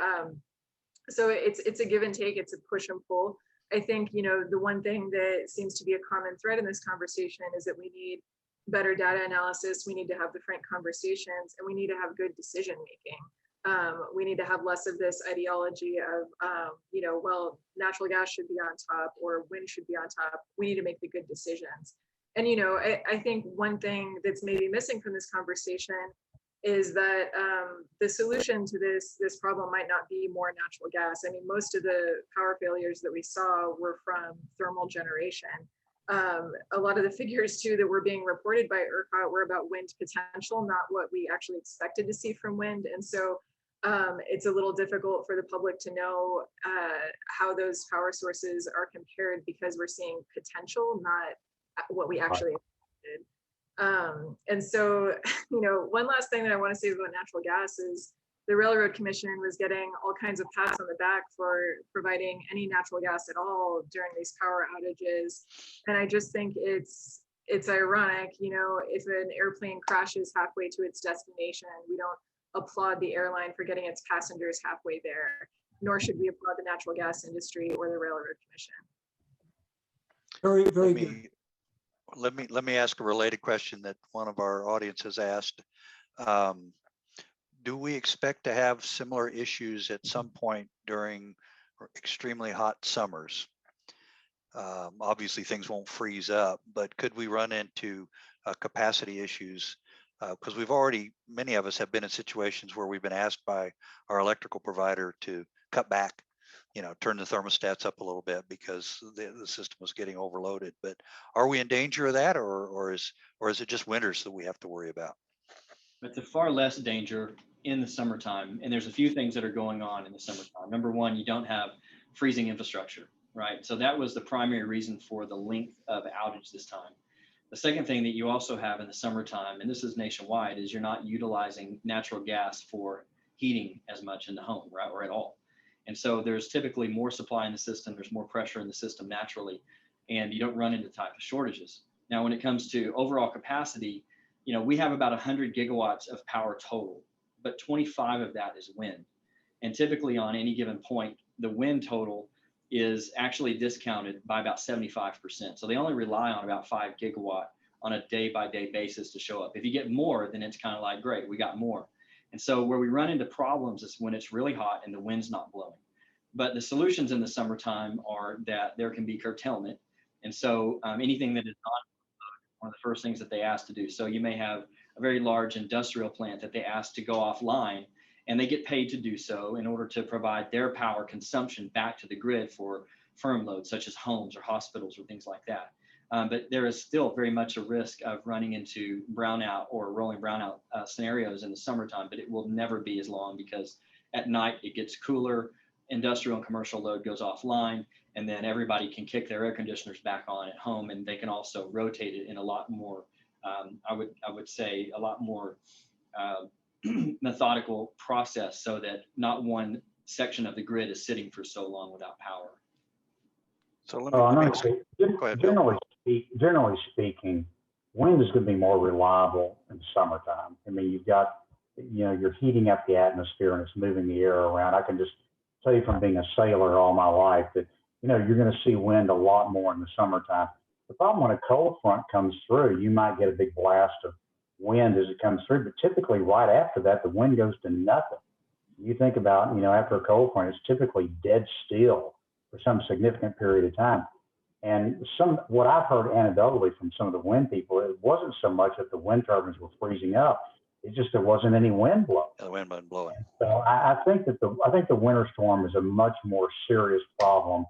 D: so it's a give and take, it's a push and pull. I think, you know, the one thing that seems to be a common thread in this conversation is that we need better data analysis, we need to have the frank conversations, and we need to have good decision making. We need to have less of this ideology of, you know, well, natural gas should be on top or wind should be on top. We need to make the good decisions. And, you know, I think one thing that's maybe missing from this conversation is that the solution to this problem might not be more natural gas. I mean, most of the power failures that we saw were from thermal generation. A lot of the figures too that were being reported by ERCOT were about wind potential, not what we actually expected to see from wind. And so it's a little difficult for the public to know how those power sources are compared because we're seeing potential, not what we actually expected. And so, you know, one last thing that I want to say about natural gas is the Railroad Commission was getting all kinds of pats on the back for providing any natural gas at all during these power outages. And I just think it's ironic, you know, if an airplane crashes halfway to its destination, we don't applaud the airline for getting its passengers halfway there, nor should we applaud the natural gas industry or the Railroad Commission.
C: Very, very good.
A: Let me ask a related question that one of our audience has asked. Do we expect to have similar issues at some point during extremely hot summers? Obviously things won't freeze up, but could we run into capacity issues? Because many of us have been in situations where we've been asked by our electrical provider to cut back, you know, turn the thermostats up a little bit because the system was getting overloaded. But are we in danger of that, or is it just winters that we have to worry about?
F: It's a far less danger in the summertime, and there's a few things that are going on in the summertime. Number one, you don't have freezing infrastructure, right? So that was the primary reason for the length of outage this time. The second thing that you also have in the summertime, and this is nationwide, is you're not utilizing natural gas for heating as much in the home, right, or at all. And so there's typically more supply in the system, there's more pressure in the system naturally, and you don't run into type of shortages. Now, when it comes to overall capacity, you know, we have about 100 gigawatts of power total, but 25 of that is wind. And typically on any given point, the wind total is actually discounted by about 75%. So they only rely on about 5 gigawatt on a day-by-day basis to show up. If you get more, then it's kind of like, great, we got more. And so where we run into problems is when it's really hot and the wind's not blowing. But the solutions in the summertime are that there can be curtailment. And so anything that is not one of the first things that they ask to do. So you may have a very large industrial plant that they ask to go offline, and they get paid to do so in order to provide their power consumption back to the grid for firm loads, such as homes or hospitals or things like that. But there is still very much a risk of running into brownout or rolling brownout scenarios in the summertime, but it will never be as long because at night it gets cooler, industrial and commercial load goes offline, and then everybody can kick their air conditioners back on at home, and they can also rotate it in a lot more, I would say, a lot more methodical process so that not one section of the grid is sitting for so long without power.
A: So let me ask, go ahead, Bill.
E: Generally speaking, wind is going to be more reliable in the summertime. I mean, you've got, you know, you're heating up the atmosphere and it's moving the air around. I can just tell you from being a sailor all my life that, you know, you're going to see wind a lot more in the summertime. The problem when a cold front comes through, you might get a big blast of wind as it comes through, but typically right after that, the wind goes to nothing. You think about, you know, after a cold front, it's typically dead still for some significant period of time. And what I've heard anecdotally from some of the wind people, it wasn't so much that the wind turbines were freezing up. It's just there wasn't any wind blowing.
A: The wind wasn't blowing.
E: So I think that the winter storm is a much more serious problem.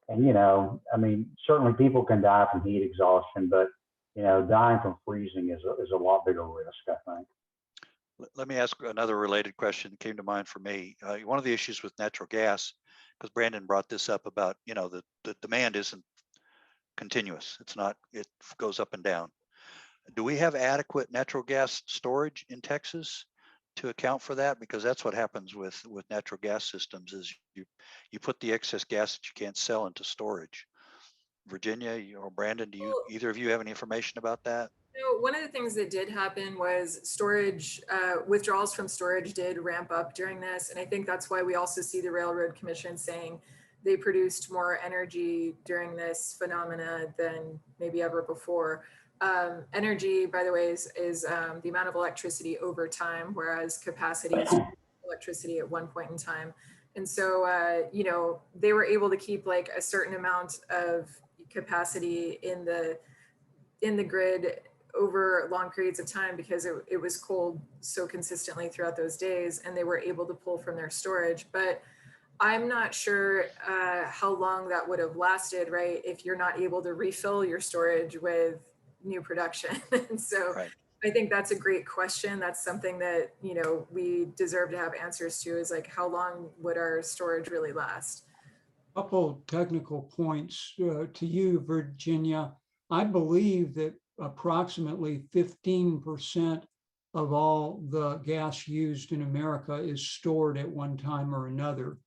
E: And, you know, I mean, certainly people can die from heat exhaustion, but, you know, dying from freezing is a lot bigger risk, I think.
A: Let me ask another related question that came to mind for me. One of the issues with natural gas, because Brandon brought this up about, you know, the demand isn't continuous. It's not, it goes up and down. Do we have adequate natural gas storage in Texas to account for that? Because that's what happens with natural gas systems is you put the excess gas that you can't sell into storage. Virginia or Brandon, do you, either of you have any information about that?
D: So one of the things that did happen was storage, withdrawals from storage did ramp up during this. And I think that's why we also see the Railroad Commission saying they produced more energy during this phenomena than maybe ever before. Energy, by the way, is the amount of electricity over time, whereas capacity is electricity at one point in time. And so, you know, they were able to keep like a certain amount of capacity in the grid over long periods of time because it was cold so consistently throughout those days, and they were able to pull from their storage. But I'm not sure how long that would have lasted, right? If you're not able to refill your storage with new production. And so
A: Right.
D: I think that's a great question. That's something that, you know, we deserve to have answers to, is like, how long would our storage really last?
C: Couple technical points to you, Virginia. I believe that approximately 15% of all the gas used in America is stored at one time or another.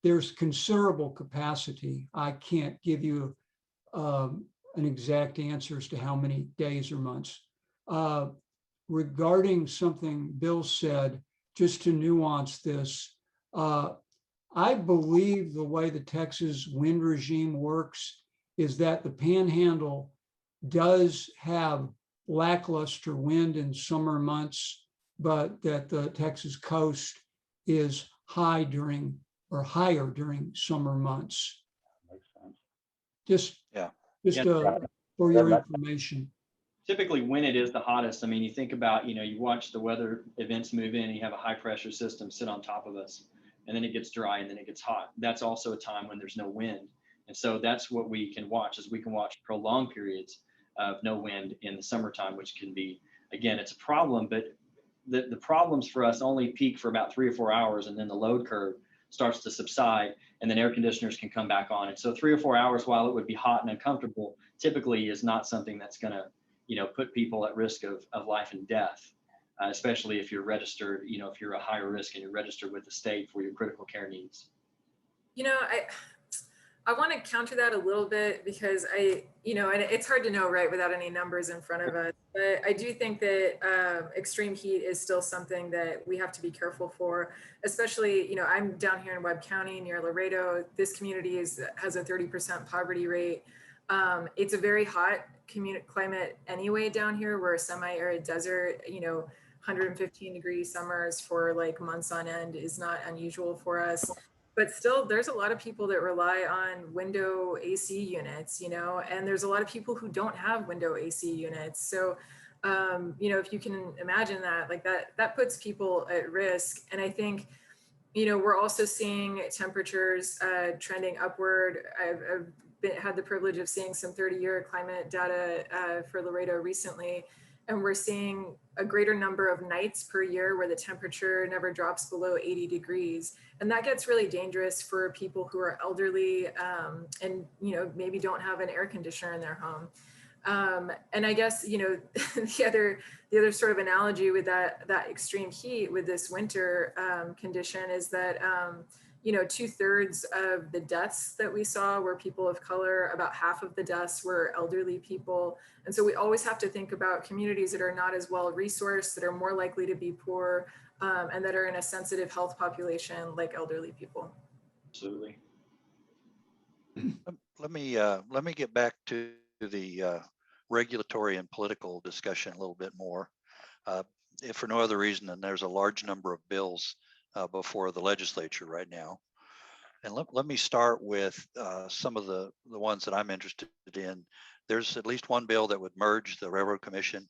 C: There's considerable capacity. I can't give you an exact answer as to how many days or months. Regarding something Bill said, just to nuance this, I believe the way the Texas wind regime works is that the Panhandle does have lackluster wind in summer months, but that the Texas coast is high during or higher during summer months.
E: Makes sense.
C: Just
A: Yeah.
C: For your information.
F: Typically when it is the hottest, I mean, you think about, you know, you watch the weather events move in and you have a high pressure system sit on top of us, and then it gets dry and then it gets hot. That's also a time when there's no wind. And so that's what we can watch, is we can watch prolonged periods of no wind in the summertime, which can be, again, it's a problem, but the problems for us only peak for about 3 or 4 hours, and then the load curve starts to subside, and then air conditioners can come back on. And so 3 or 4 hours, while it would be hot and uncomfortable, typically is not something that's going to, you know, put people at risk of life and death, especially if you're registered, you know, if you're a higher risk and you're registered with the state for your critical care needs.
D: You know, I want to counter that a little bit because you know, and it's hard to know, right, without any numbers in front of us, but I do think that extreme heat is still something that we have to be careful for, especially, you know, I'm down here in Webb County near Laredo. This community has a 30% poverty rate. It's a very hot climate anyway down here. We're a semi-arid desert, you know, 115 degree summers for like months on end is not unusual for us. But still, there's a lot of people that rely on window AC units, you know, and there's a lot of people who don't have window AC units. So, you know, if you can imagine that, like that puts people at risk. And I think, you know, we're also seeing temperatures trending upward. I've had the privilege of seeing some 30-year climate data for Laredo recently, and we're seeing a greater number of nights per year where the temperature never drops below 80 degrees. And that gets really dangerous for people who are elderly and, you know, maybe don't have an air conditioner in their home. And I guess, you know, the other sort of analogy with that extreme heat with this winter condition is that, you know, 2/3 of the deaths that we saw were people of color. About half of the deaths were elderly people. And so we always have to think about communities that are not as well resourced, that are more likely to be poor, and that are in a sensitive health population like elderly people.
F: Absolutely.
A: Let me get back to the regulatory and political discussion a little bit more. If for no other reason than there's a large number of bills before the legislature right now. And let me start with some of the ones that I'm interested in. There's at least one bill that would merge the Railroad Commission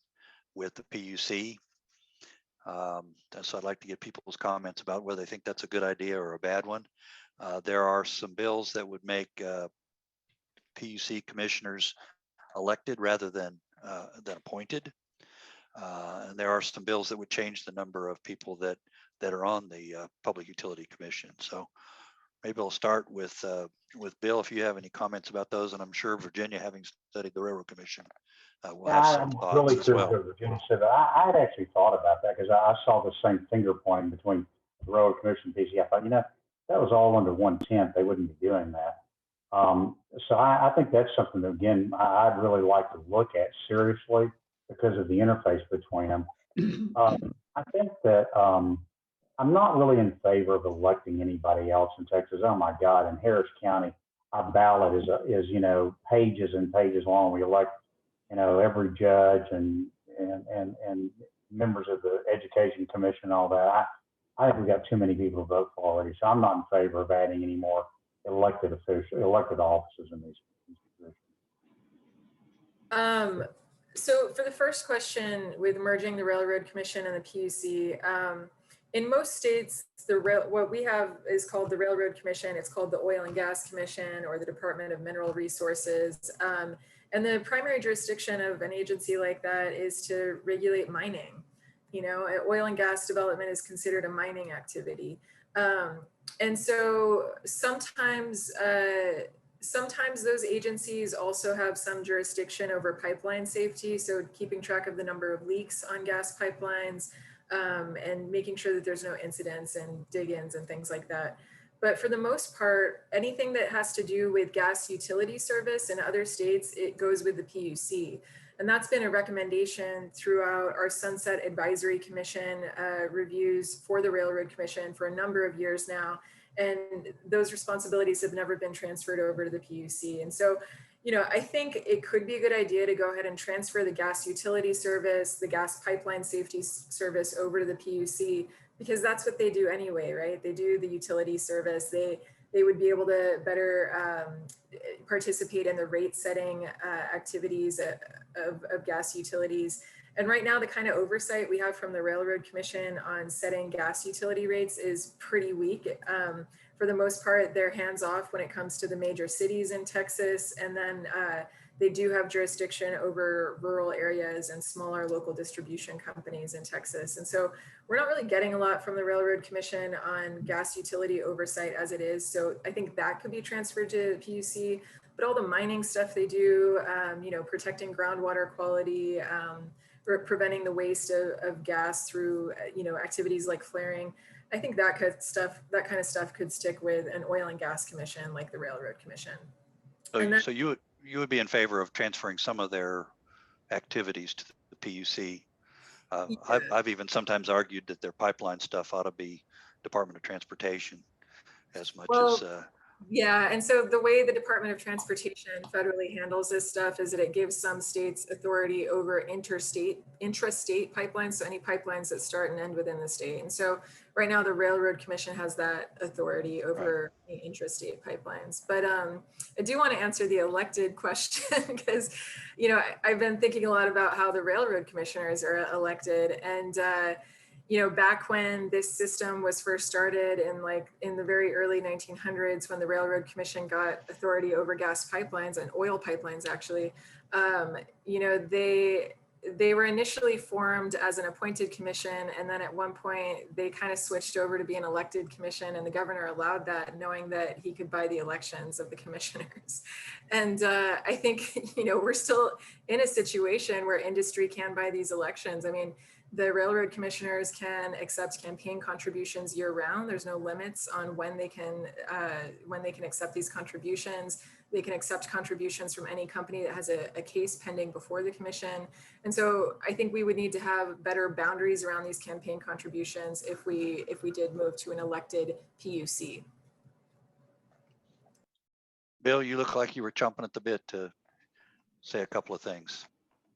A: with the PUC. So I'd like to get people's comments about whether they think that's a good idea or a bad one. There are some bills that would make PUC commissioners elected rather than appointed. And there are some bills that would change the number of people that are on the Public Utility Commission. So maybe I'll start with Bill, if you have any comments about those, and I'm sure Virginia, having studied the Railroad Commission, will have some
E: I'm
A: thoughts
E: really
A: as
E: curious
A: well.
E: what Virginia said. I had actually thought about that because I saw the same finger pointing between the Railroad Commission and PUC. I thought, that was all under 1/10. They wouldn't be doing that. So I think that's something that, again, I'd really like to look at seriously because of the interface between them. I think that I'm not really in favor of electing anybody else in Texas. Oh my God, in Harris County, our ballot is pages and pages long. We elect, every judge and members of the Education Commission and all that. I think we got too many people to vote for already. So I'm not in favor of adding any more elected officers in these positions.
D: So for the first question with merging the Railroad Commission and the PUC, in most states, what we have is called the Railroad Commission. It's called the Oil and Gas Commission or the Department of Mineral Resources. And the primary jurisdiction of an agency like that is to regulate mining. Oil and gas development is considered a mining activity. And so sometimes those agencies also have some jurisdiction over pipeline safety. So keeping track of the number of leaks on gas pipelines and making sure that there's no incidents and dig-ins and things like that. But for the most part, anything that has to do with gas utility service in other states, it goes with the PUC. And that's been a recommendation throughout our Sunset Advisory Commission reviews for the Railroad Commission for a number of years now. And those responsibilities have never been transferred over to the PUC. And so, I think it could be a good idea to go ahead and transfer the gas utility service, the gas pipeline safety service over to the PUC, because that's what they do anyway, right? They do the utility service. They would be able to better participate in the rate setting activities of gas utilities. And right now, the kind of oversight we have from the Railroad Commission on setting gas utility rates is pretty weak. For the most part, they're hands off when it comes to the major cities in Texas. And then they do have jurisdiction over rural areas and smaller local distribution companies in Texas. And so we're not really getting a lot from the Railroad Commission on gas utility oversight as it is. So I think that could be transferred to PUC, but all the mining stuff they do, protecting groundwater quality, preventing the waste of gas through, activities like flaring. I think that kind of stuff could stick with an oil and gas commission like the Railroad Commission.
A: So you would be in favor of transferring some of their activities to the PUC.
D: Yeah.
A: I've even sometimes argued that their pipeline stuff ought to be Department of Transportation as much as.
D: Yeah, and so the way the Department of Transportation federally handles this stuff is that it gives some states authority over intrastate pipelines, so any pipelines that start and end within the state. And so right now the Railroad Commission has that authority over the intrastate pipelines. But I do want to answer the elected question because, I've been thinking a lot about how the Railroad Commissioners are elected. And back when this system was first started in the very early 1900s, when the Railroad Commission got authority over gas pipelines and oil pipelines, actually, they were initially formed as an appointed commission. And then at one point they kind of switched over to be an elected commission, and the governor allowed that, knowing that he could buy the elections of the commissioners. And I think, we're still in a situation where industry can buy these elections. I mean, the Railroad Commissioners can accept campaign contributions year round. There's no limits on when they can accept these contributions. They can accept contributions from any company that has a case pending before the commission. And so I think we would need to have better boundaries around these campaign contributions if we did move to an elected PUC.
A: Bill, you look like you were chomping at the bit to say a couple of things.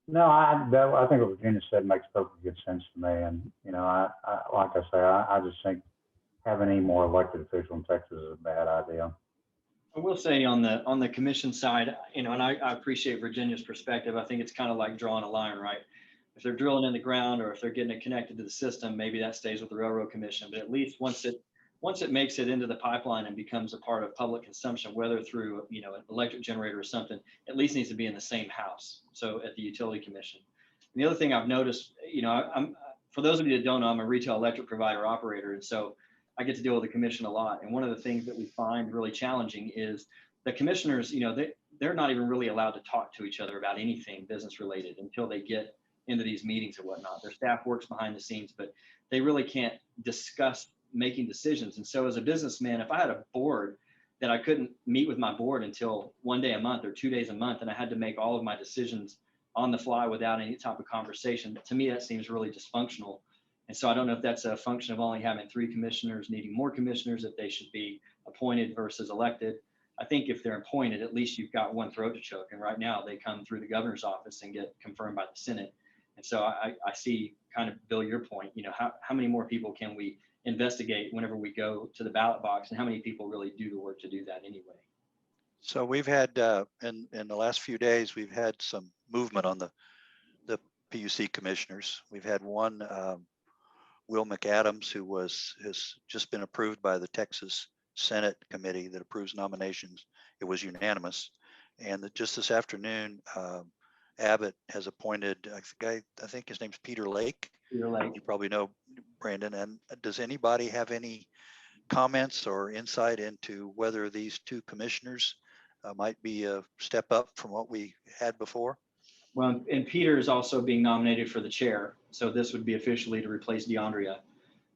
E: No, I think what Virginia said makes perfectly good sense to me. And, I like I say, I just think having any more elected officials in Texas is a bad idea.
F: I will say on the commission side, you know, and I appreciate Virginia's perspective. I think it's kind of like drawing a line, right? If they're drilling in the ground or if they're getting it connected to the system, maybe that stays with the Railroad Commission. But at least once it makes it into the pipeline and becomes a part of public consumption, whether through, you know, an electric generator or something, at least needs to be in the same house. So at the Utility Commission. And the other thing I've noticed, you know, I'm for those of you that don't know, I'm a retail electric provider operator, and so I get to deal with the commission a lot. And one of the things that we find really challenging is the commissioners, you know, they're not even really allowed to talk to each other about anything business related until they get into these meetings or whatnot. Their staff works behind the scenes, but they really can't discuss making decisions. And so as a businessman, if I had a board that I couldn't meet with my board until 1 day a month or 2 days a month, and I had to make all of my decisions on the fly without any type of conversation, to me, that seems really dysfunctional. And so I don't know if that's a function of only having 3 commissioners, needing more commissioners, if they should be appointed versus elected. I think if they're appointed, at least you've got one throat to choke. And right now they come through the governor's office and get confirmed by the Senate. And so I see, kind of Bill, your point, you know, how many more people can we investigate whenever we go to the ballot box, and how many people really do the work to do that anyway?
A: So we've had, in the last few days, we've had some movement on the PUC commissioners. We've had one, Will McAdams, who has just been approved by the Texas Senate committee that approves nominations. It was unanimous. And just this afternoon, Abbott has appointed a guy, I think his name's Peter Lake.
F: You're like,
A: You probably know Brandon. And does anybody have any comments or insight into whether these 2 commissioners might be a step up from what we had before?
F: well, and Peter is also being nominated for the chair. So this would be officially to replace DeAndrea.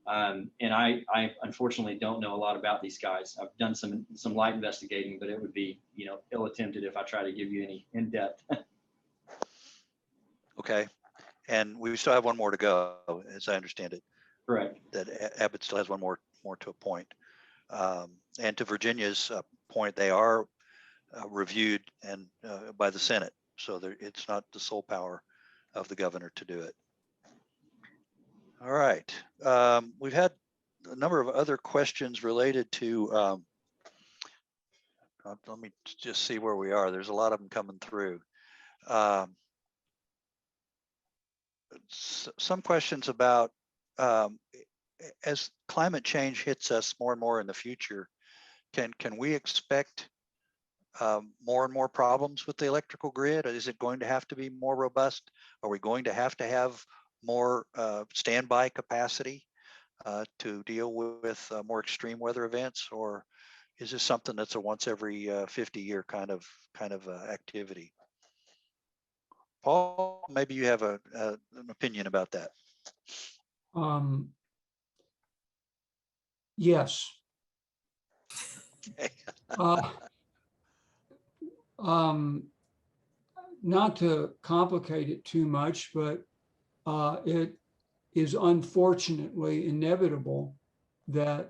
F: And I unfortunately don't know a lot about these guys. I've done some light investigating, but it would be, you know, ill-attempted if I try to give you any in-depth.
A: Okay. And we still have one more to go, as I understand it,
F: Correct.
A: that Abbott still has one more to appoint. And to Virginia's point, they are reviewed and by the Senate. So it's not the sole power of the governor to do it. All right. We've had a number of other questions related to, let me just see where we are. There's a lot of them coming through. Some questions about, as climate change hits us more and more in the future, can we expect more and more problems with the electrical grid? Is it going to have to be more robust? Are we going to have more standby capacity to deal with more extreme weather events? Or is this something that's a once every 50-year kind of activity? Paul, maybe you have an opinion about that.
C: Yes.
A: Okay.
C: Not to complicate it too much, but it is unfortunately inevitable that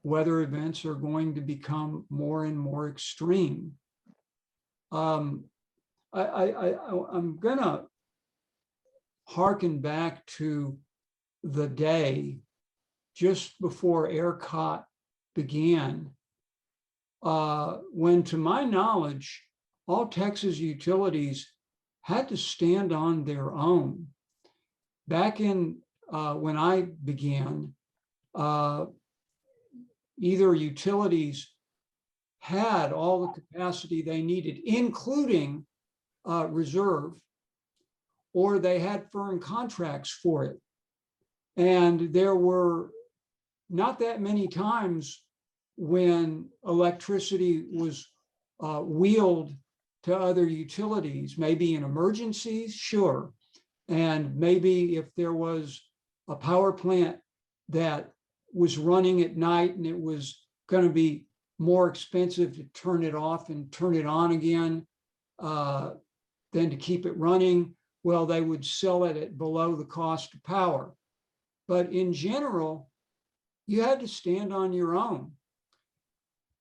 C: weather events are going to become more and more extreme. I'm gonna hearken back to the day just before ERCOT began, when, to my knowledge, all Texas utilities had to stand on their own. Back in when I began, either utilities had all the capacity they needed, including reserve, or they had firm contracts for it. And there were not that many times when electricity was wheeled to other utilities, maybe in emergencies, sure. And maybe if there was a power plant that was running at night and it was going to be more expensive to turn it off and turn it on again than to keep it running, well, they would sell it at below the cost of power. But in general, you had to stand on your own.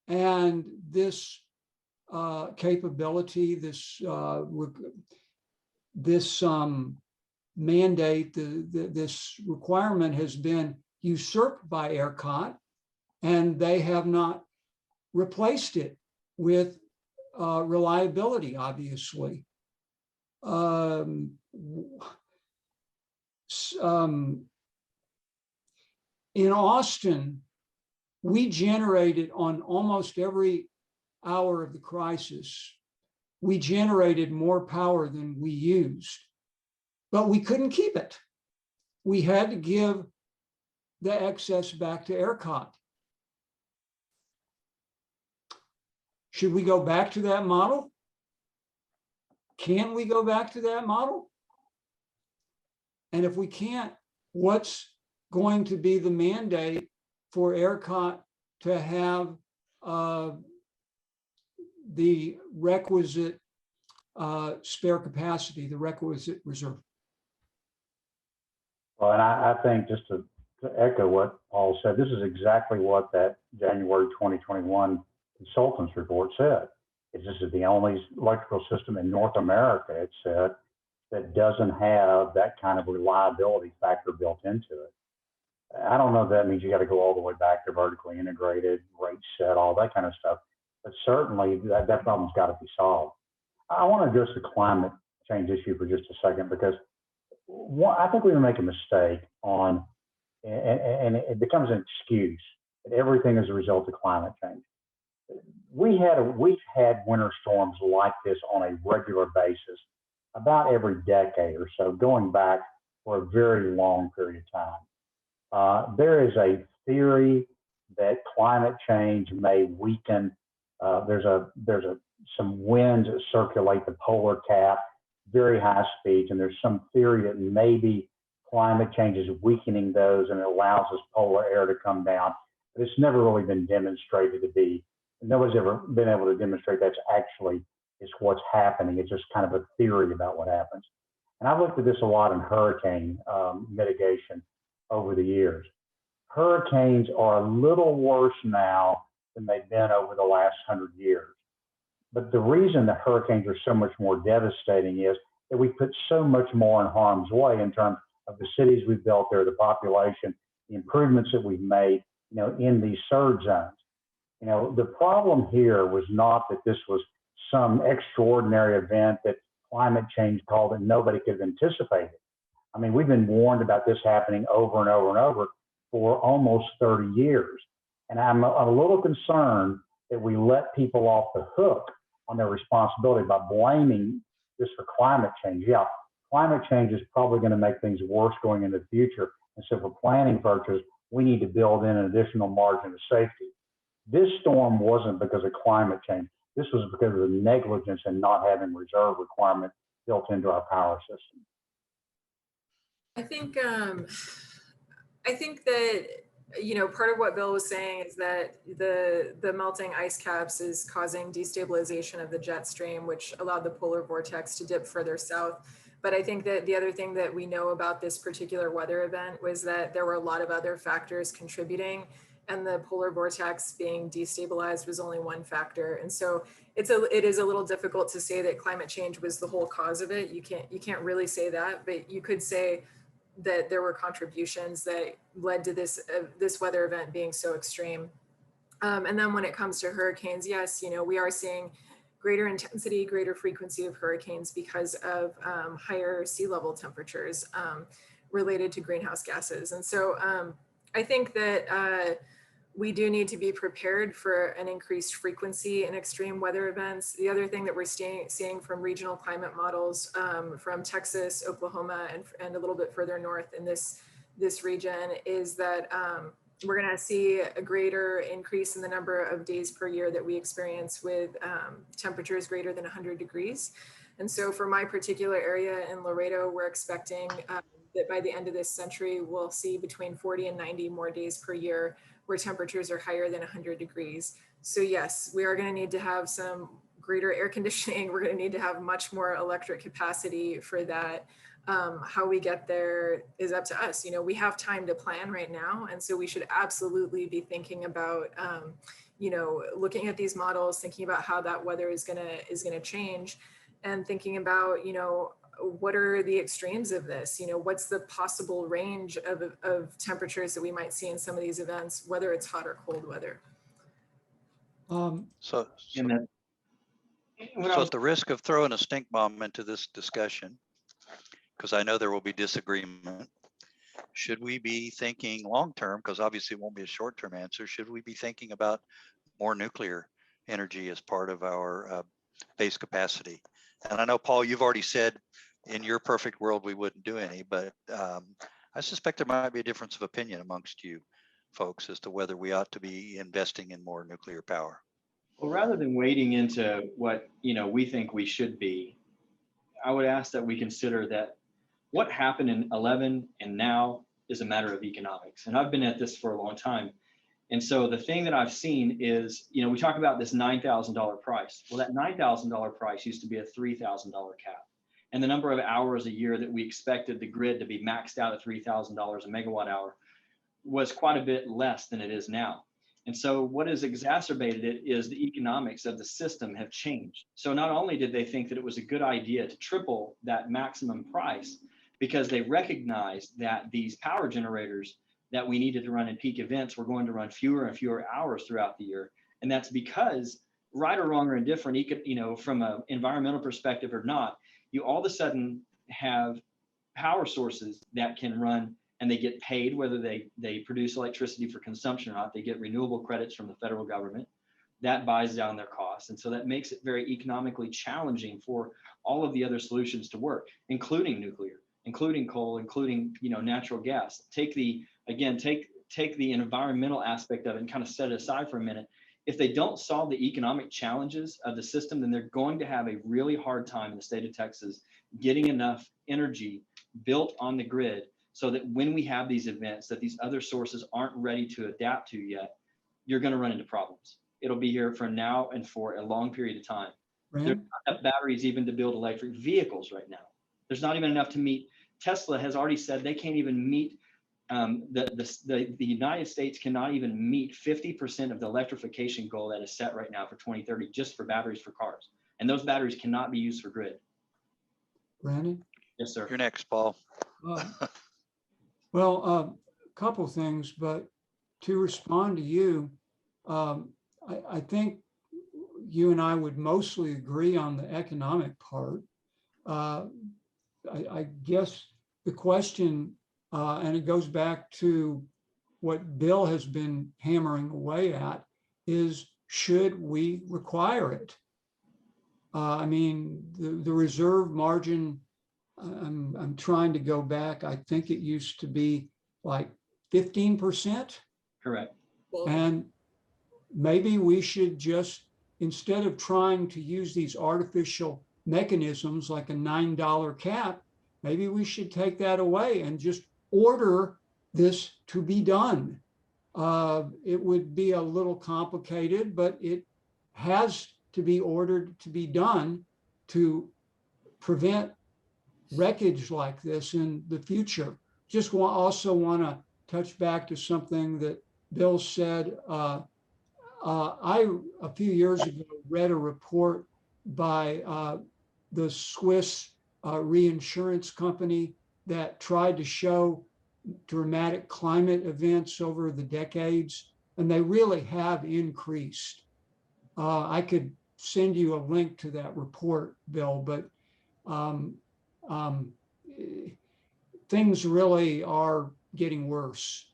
C: And this capability, this mandate, this requirement has been usurped by ERCOT, and they have not replaced it with reliability, obviously. In Austin, we generated on almost every hour of the crisis, we generated more power than we used, but we couldn't keep it. We had to give the excess back to ERCOT. Should we go back to that model? Can we go back to that model? And if we can't, what's going to be the mandate for ERCOT to have the requisite spare capacity, the requisite reserve?
E: Well, and I think just to echo what Paul said, this is exactly what that January 2021 consultants report said. This is the only electrical system in North America, it said, that doesn't have that kind of reliability factor built into it. I don't know if that means you got to go all the way back to vertically integrated, rate set, all that kind of stuff, but certainly that problem's got to be solved. I want to address the climate change issue for just a second, because I think we make a mistake on, and it becomes an excuse that everything is a result of climate change. We've had winter storms like this on a regular basis about every decade or so, going back for a very long period of time. There is a theory that climate change may weaken. There's some winds that circulate the polar cap, very high speeds, and there's some theory that maybe climate change is weakening those and it allows this polar air to come down. But it's never really been demonstrated to be. Nobody's ever been able to demonstrate that's actually is what's happening. It's just kind of a theory about what happens. And I've looked at this a lot in hurricane mitigation over the years. Hurricanes are a little worse now than they've been over the last 100 years. But the reason that hurricanes are so much more devastating is that we put so much more in harm's way in terms of the cities we've built there, the population, the improvements that we've made, in these surge zones. The problem here was not that this was some extraordinary event that climate change called that nobody could have anticipated. I mean, we've been warned about this happening over and over and over for almost 30 years. And I'm a little concerned that we let people off the hook on their responsibility by blaming this for climate change. Yeah, climate change is probably going to make things worse going into the future. And so for planning purposes, we need to build in an additional margin of safety. This storm wasn't because of climate change. This was because of the negligence and not having reserve requirement built into our power system.
D: I think that, part of what Bill was saying is that the melting ice caps is causing destabilization of the jet stream, which allowed the polar vortex to dip further south. But I think that the other thing that we know about this particular weather event was that there were a lot of other factors contributing, and the polar vortex being destabilized was only one factor. And so it is a little difficult to say that climate change was the whole cause of it. You can't really say that, but you could say that there were contributions that led to this weather event being so extreme. And then when it comes to hurricanes, yes, we are seeing greater intensity, greater frequency of hurricanes because of higher sea level temperatures related to greenhouse gases. And so I think that we do need to be prepared for an increased frequency in extreme weather events. The other thing that we're seeing from regional climate models from Texas, Oklahoma, and a little bit further north in this region is that we're going to see a greater increase in the number of days per year that we experience with temperatures greater than 100 degrees. And so for my particular area in Laredo, we're expecting that by the end of this century, we'll see between 40 and 90 more days per year where temperatures are higher than 100 degrees. So yes, we are going to need to have some greater air conditioning. We're going to need to have much more electric capacity for that. How we get there is up to us. We have time to plan right now. And so we should absolutely be thinking about, looking at these models, thinking about how that weather is going to change, and thinking about, what are the extremes of this? You know, what's the possible range of temperatures that we might see in some of these events, whether it's hot or cold weather?
A: So,
F: And then, when I
A: so
F: was,
A: at the risk of throwing a stink bomb into this discussion, because I know there will be disagreement, should we be thinking long-term, because obviously it won't be a short-term answer, should we be thinking about more nuclear energy as part of our base capacity? And I know, Paul, you've already said in your perfect world we wouldn't do any, but I suspect there might be a difference of opinion amongst you folks as to whether we ought to be investing in more nuclear power.
F: well, rather than wading into what, you know, we think we should be, I would ask that we consider that what happened in 11 and now is a matter of economics. And I've been at this for a long time. And so the thing that I've seen is, you know, we talk about this $9,000 price. Well, that $9,000 price used to be a $3,000 cap. And the number of hours a year that we expected the grid to be maxed out at $3,000 a megawatt hour was quite a bit less than it is now. And so what has exacerbated it is the economics of the system have changed. So not only did they think that it was a good idea to triple that maximum price, because they recognized that these power generators that we needed to run in peak events were going to run fewer and fewer hours throughout the year. And that's because, right or wrong or indifferent, you know, from an environmental perspective or not, you all of a sudden have power sources that can run and they get paid, whether they produce electricity for consumption or not. They get renewable credits from the federal government. That buys down their costs. And so that makes it very economically challenging for all of the other solutions to work, including nuclear, including coal, including, you know, natural gas. Take the environmental aspect of it and kind of set it aside for a minute. If they don't solve the economic challenges of the system, then they're going to have a really hard time in the state of Texas getting enough energy built on the grid so that when we have these events that these other sources aren't ready to adapt to yet, you're going to run into problems. It'll be here for now and for a long period of time.
C: Rand?
F: There's not enough batteries even to build electric vehicles right now. There's not even enough to meet. Tesla has already said they can't even meet, the United States cannot even meet 50% of the electrification goal that is set right now for 2030, just for batteries for cars. And those batteries cannot be used for grid.
C: Brandon?
F: Yes, sir.
A: You're next, Paul.
C: Well, a couple things, but to respond to you, I think you and I would mostly agree on the economic part. I guess the question, and it goes back to what Bill has been hammering away at, is should we require it? I mean, the reserve margin, I'm trying to go back. I think it used to be like 15%.
F: Correct.
C: And maybe we should just, instead of trying to use these artificial mechanisms like a $9 cap, maybe we should take that away and just order this to be done. It would be a little complicated, but it has to be ordered to be done to prevent wreckage like this in the future. Just also want to touch back to something that Bill said. I, a few years ago, read a report by the Swiss reinsurance company that tried to show dramatic climate events over the decades, and they really have increased. I could send you a link to that report, Bill, but things really are getting worse.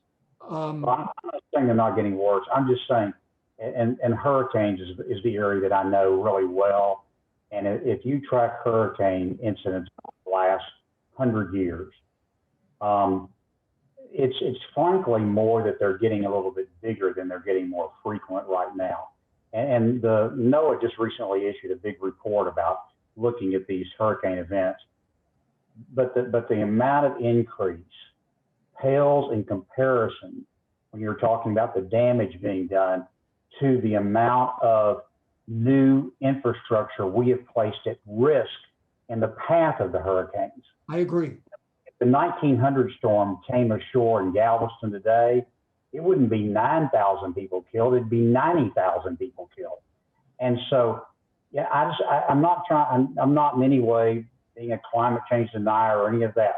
E: Well, I'm not saying they're not getting worse. I'm just saying, and hurricanes is the area that I know really well. And if you track hurricane incidents in the last 100 years, it's frankly more that they're getting a little bit bigger than they're getting more frequent right now. And the NOAA just recently issued a big report about looking at these hurricane events. But the amount of increase pales in comparison when you're talking about the damage being done to the amount of new infrastructure we have placed at risk in the path of the hurricanes.
C: I agree.
E: If the 1900 storm came ashore in Galveston today, it wouldn't be 9,000 people killed, it'd be 90,000 people killed. And so, yeah, I'm not in any way being a climate change denier or any of that.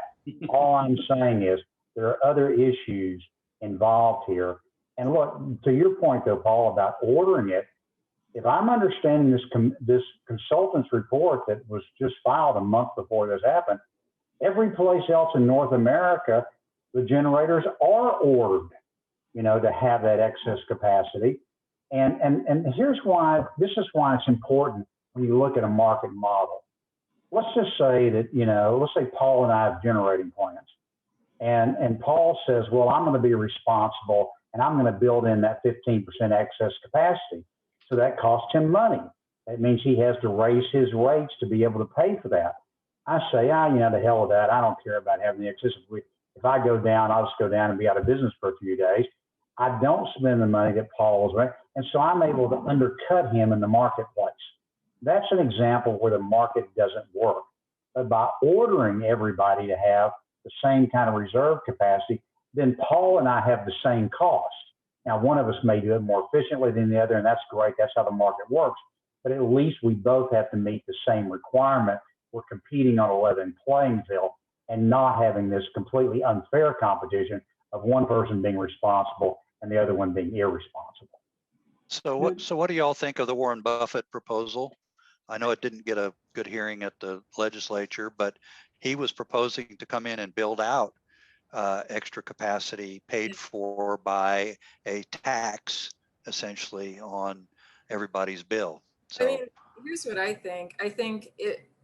E: All I'm saying is there are other issues involved here. And look, to your point though, Paul, about ordering it, if I'm understanding this consultant's report that was just filed a month before this happened, every place else in North America, the generators are ordered, to have that excess capacity. And here's why, this is why it's important when you look at a market model. Let's just say that, let's say Paul and I have generating plants. And Paul says, well, I'm going to be responsible and I'm going to build in that 15% excess capacity. So that costs him money. That means he has to raise his rates to be able to pay for that. I say, the hell with that. I don't care about having the excess. If I go down, I'll just go down and be out of business for a few days. I don't spend the money that Paul is right. And so I'm able to undercut him in the marketplace. That's an example where the market doesn't work. But by ordering everybody to have the same kind of reserve capacity, then Paul and I have the same cost. Now, one of us may do it more efficiently than the other, and that's great. That's how the market works. But at least we both have to meet the same requirement. We're competing on a level playing field and not having this completely unfair competition of one person being responsible and the other one being irresponsible.
A: So what do y'all think of the Warren Buffett proposal? I know it didn't get a good hearing at the legislature, but he was proposing to come in and build out extra capacity paid for by a tax, essentially, on everybody's bill. So,
D: I mean, here's what I think. I think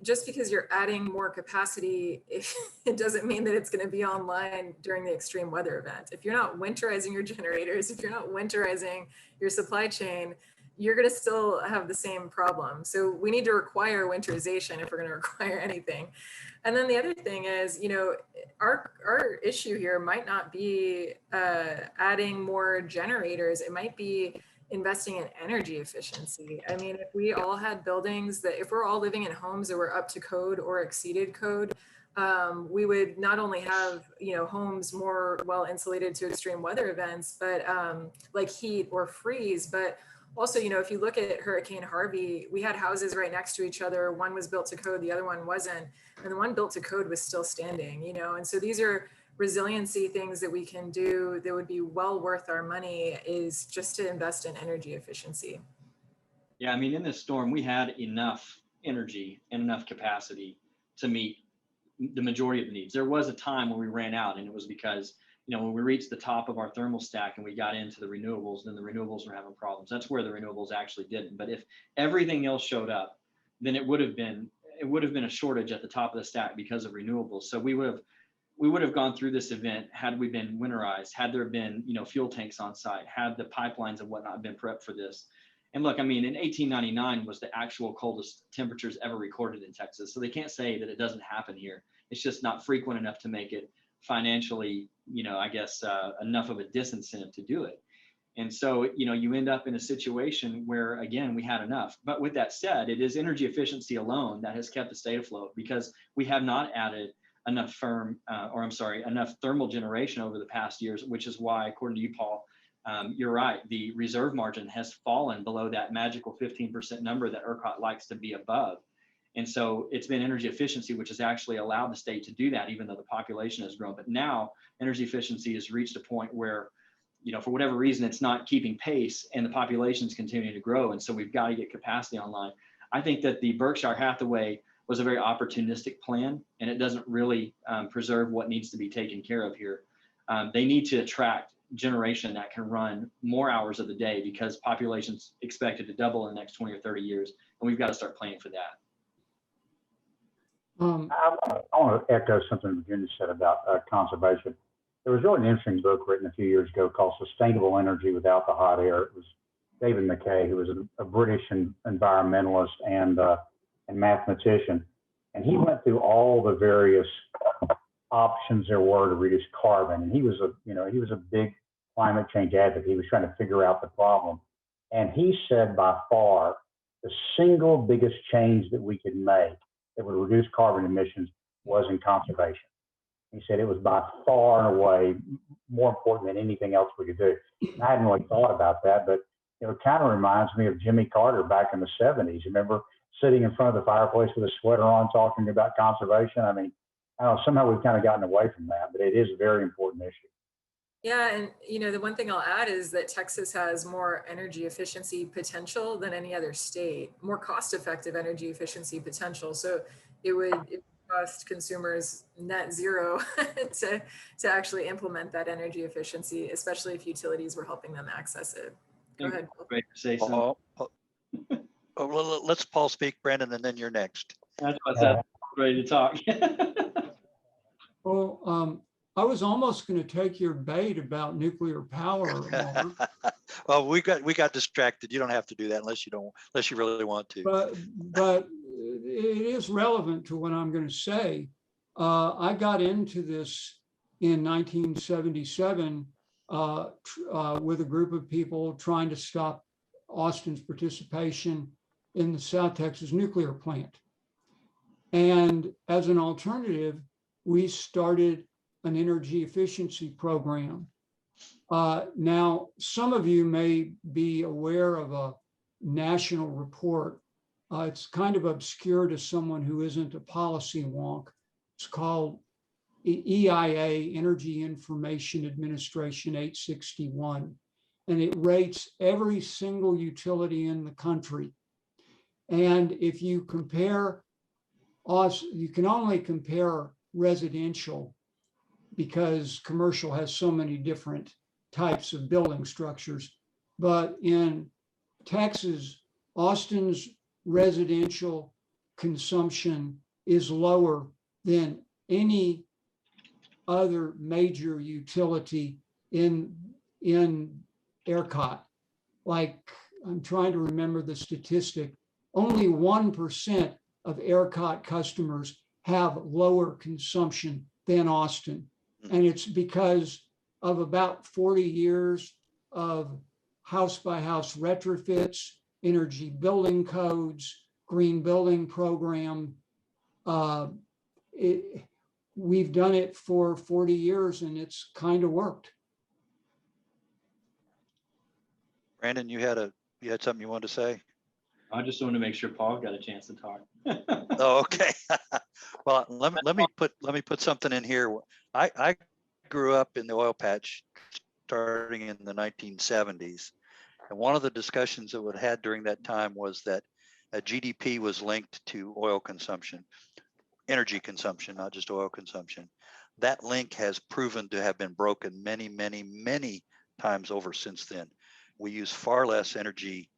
D: just because you're adding more capacity, it doesn't mean that it's going to be online during the extreme weather event. If you're not winterizing your generators, if you're not winterizing your supply chain, you're going to still have the same problem. So we need to require winterization if we're going to require anything. And then the other thing is, our issue here might not be adding more generators. It might be investing in energy efficiency. I mean, if we all had buildings if we're all living in homes that were up to code or exceeded code, we would not only have, homes more well insulated to extreme weather events, but like heat or freeze, but also, if you look at Hurricane Harvey, we had houses right next to each other. One was built to code, the other one wasn't. And the one built to code was still standing, And so these are resiliency things that we can do that would be well worth our money, is just to invest in energy efficiency.
F: Yeah, I mean, in this storm, we had enough energy and enough capacity to meet the majority of the needs. There was a time when we ran out, and it was because when we reached the top of our thermal stack and we got into the renewables, then the renewables were having problems. That's where the renewables actually didn't. But if everything else showed up, then it would have been a shortage at the top of the stack because of renewables. So we would have gone through this event had we been winterized, had there been fuel tanks on site, had the pipelines and whatnot been prepped for this. And look, I mean, in 1899 was the actual coldest temperatures ever recorded in Texas. So they can't say that it doesn't happen here. It's just not frequent enough to make it financially, enough of a disincentive to do it. And so, you end up in a situation where, again, we had enough. But with that said, it is energy efficiency alone that has kept the state afloat, because we have not added enough enough thermal generation over the past years, which is why, according to you, Paul, you're right, the reserve margin has fallen below that magical 15% number that ERCOT likes to be above. And so it's been energy efficiency, which has actually allowed the state to do that, even though the population has grown. But now energy efficiency has reached a point where, for whatever reason, it's not keeping pace and the population is continuing to grow. And so we've got to get capacity online. I think that the Berkshire Hathaway was a very opportunistic plan, and it doesn't really preserve what needs to be taken care of here. They need to attract generation that can run more hours of the day, because population's expected to double in the next 20 or 30 years. And we've got to start planning for that.
E: I want to echo something Virginia said about conservation. There was really an interesting book written a few years ago called Sustainable Energy Without the Hot Air. It was David McKay, who was a British environmentalist and mathematician. And he went through all the various options there were to reduce carbon. And he was a big climate change advocate. He was trying to figure out the problem. And he said by far the single biggest change that we could make that would reduce carbon emissions was in conservation. He said it was by far and away more important than anything else we could do. And I hadn't really thought about that, but it kind of reminds me of Jimmy Carter back in the 70s. Remember, sitting in front of the fireplace with a sweater on talking about conservation. I mean, I don't know, somehow we've kind of gotten away from that, but it is a very important issue.
D: Yeah, and the one thing I'll add is that Texas has more energy efficiency potential than any other state, more cost-effective energy efficiency potential. So it would cost consumers net zero to actually implement that energy efficiency, especially if utilities were helping them access it. Go ahead, Paul.
F: Great to say something.
A: Well, let's Paul speak, Brandon, and then you're next.
F: That's what I said. Ready to talk.
C: Well, I was almost going to take your bait about nuclear power, Mark,
A: Well, we got distracted. You don't have to do that unless you really want to.
C: but it is relevant to what I'm going to say. I got into this in 1977 with a group of people trying to stop Austin's participation in the South Texas nuclear plant. And as an alternative, we started an energy efficiency program. Now, some of you may be aware of a national report. It's kind of obscure to someone who isn't a policy wonk. It's called EIA, Energy Information Administration 861. And it rates every single utility in the country. And if you compare us, you can only compare residential because commercial has so many different types of building structures. But in Texas, Austin's residential consumption is lower than any other major utility in ERCOT. Like, I'm trying to remember the statistic, only 1% of ERCOT customers have lower consumption than Austin. And it's because of about 40 years of house by house retrofits, energy building codes, green building program. We've done it for 40 years and it's kind of worked.
A: Brandon, you had something you wanted to say?
F: I just wanted to make sure Paul got a chance to talk.
A: Oh, okay. Well, let me put something in here. I grew up in the oil patch starting in the 1970s. And one of the discussions that we had during that time was that GDP was linked to oil consumption, energy consumption, not just oil consumption. That link has proven to have been broken many, many, many times over since then. We use far less energy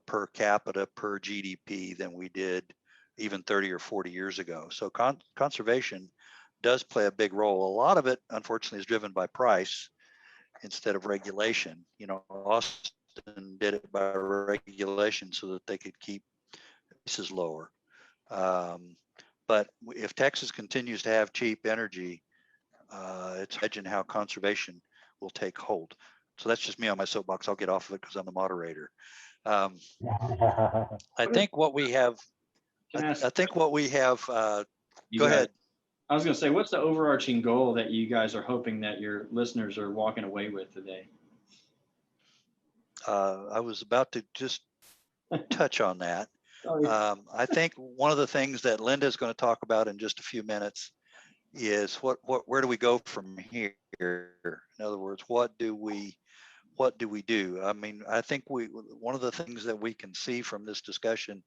A: per capita per GDP than we did even 30 or 40 years ago. So conservation does play a big role. A lot of it, unfortunately, is driven by price instead of regulation. Austin did it by regulation so that they could keep prices lower. But if Texas continues to have cheap energy, it's imagine how conservation will take hold. So that's just me on my soapbox. I'll get off of it because I'm the moderator. I think what we have. I think what we have. Go ahead.
F: I was going to say, what's the overarching goal that you guys are hoping that your listeners are walking away with today?
A: I was about to just touch on that. I think one of the things that Linda is going to talk about in just a few minutes is where do we go from here? In other words, what do we do? I mean, I think one of the things that we can see from this discussion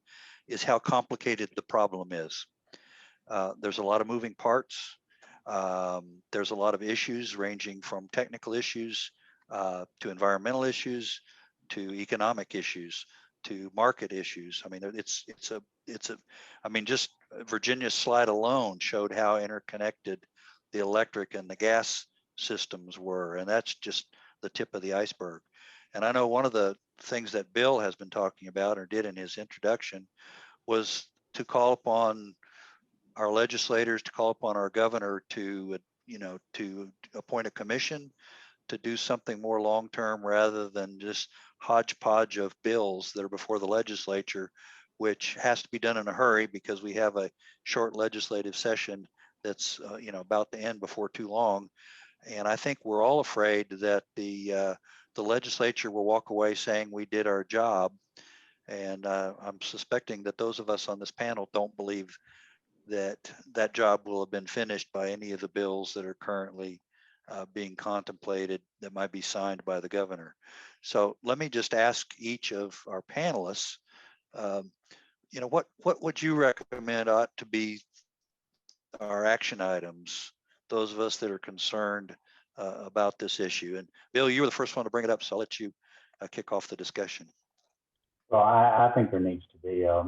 A: is how complicated the problem is. There's a lot of moving parts. There's a lot of issues ranging from technical issues to environmental issues to economic issues to market issues. I mean, I mean, just Virginia's slide alone showed how interconnected the electric and the gas systems were, and that's just the tip of the iceberg. And I know one of the things that Bill has been talking about or did in his introduction was to call upon our legislators, to call upon our governor to appoint a commission to do something more long-term rather than just hodgepodge of bills that are before the legislature, which has to be done in a hurry because we have a short legislative session that's about to end before too long. And I think we're all afraid that the legislature will walk away saying we did our job, And I'm suspecting that those of us on this panel don't believe that that job will have been finished by any of the bills that are currently being contemplated that might be signed by the governor. So let me just ask each of our panelists, you know, what would you recommend ought to be our action items, those of us that are concerned about this issue? And Bill, you were the first one to bring it up, so I'll let you kick off the discussion.
E: Well, I think there needs to be a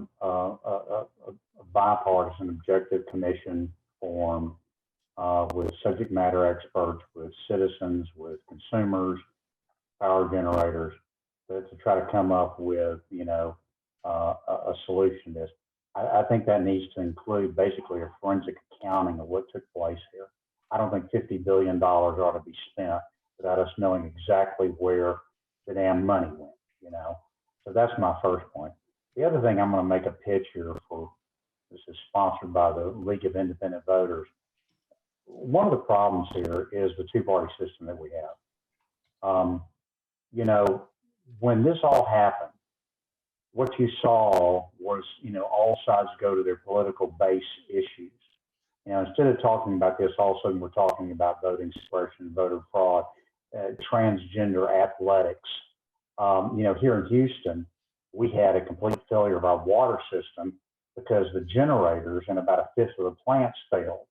E: bipartisan objective commission formed with subject matter experts, with citizens, with consumers, power generators, to try to come up with, you know, a solution to this. I think that needs to include basically a forensic accounting of what took place here. I don't think $50 billion ought to be spent without us knowing exactly where the damn money went, you know? So that's my first point. The other thing I'm going to make a pitch here for, this is sponsored by the League of Independent Voters. One of the problems here is the two-party system that we have. You know, when this all happened, what you saw was, you know, all sides go to their political base issues. You know, instead of talking about this, all of a sudden we're talking about voting suppression, voter fraud, transgender athletics. You know, here in Houston, we had a complete failure of our water system because the generators and about a fifth of the plants failed.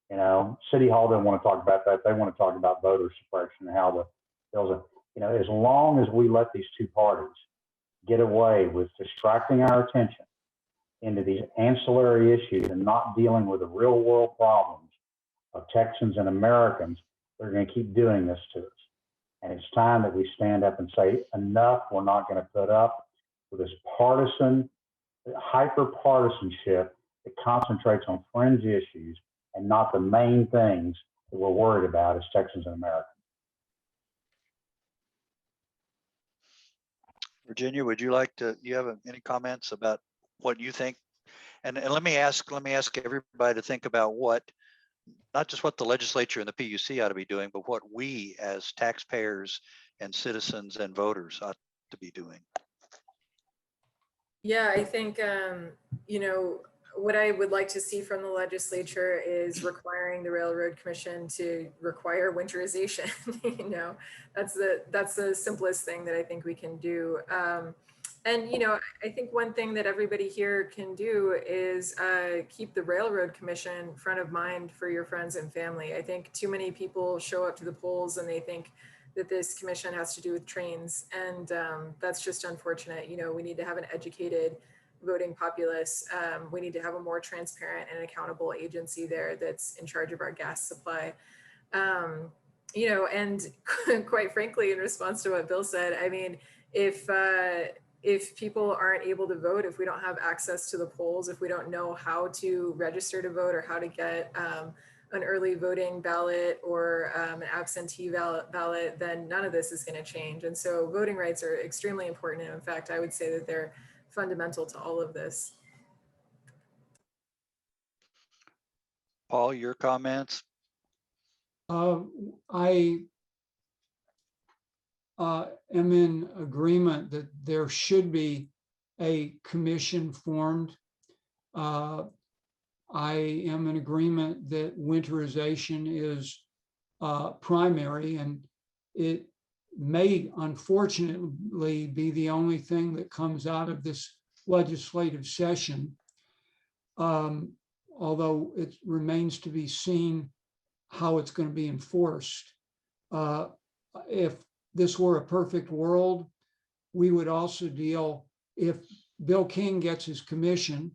E: You know, City Hall didn't want to talk about that. They want to talk about voter suppression and how the bills are, you know, as long as we let these two parties get away with distracting our attention into these ancillary issues and not dealing with the real world problems of Texans and Americans, they're going to keep doing this to us. And it's time that we stand up and say, enough, we're not going to put up with this partisan, hyper-partisanship that concentrates on fringe issues and not the main things that we're worried about as Texans and Americans.
A: Virginia, would you like to, you have any comments about what you think? And let me ask everybody to think about what, not just what the legislature and the PUC ought to be doing, but what we as taxpayers and citizens and voters ought to be doing.
D: Yeah, I think, you know, what I would like to see from the legislature is requiring the Railroad Commission to require winterization. You know, that's the simplest thing that I think we can do. And, you know, I think one thing that everybody here can do is keep the Railroad Commission front of mind for your friends and family. I think too many people show up to the polls and they think that this commission has to do with trains. And that's just unfortunate. You know, we need to have an educated voting populace. We need to have a more transparent and accountable agency there that's in charge of our gas supply. You know, and quite frankly, in response to what Bill said, I mean, if people aren't able to vote, if we don't have access to the polls, if we don't know how to register to vote or how to get an early voting ballot or an absentee ballot, then none of this is going to change. And so voting rights are extremely important. And in fact, I would say that they're fundamental to all of this.
A: Paul, your comments?
C: I am in agreement that there should be a commission formed. I am in agreement that winterization is primary, and it may unfortunately be the only thing that comes out of this legislative session, although it remains to be seen how it's going to be enforced. If this were a perfect world, we would also deal, if Bill King gets his commission,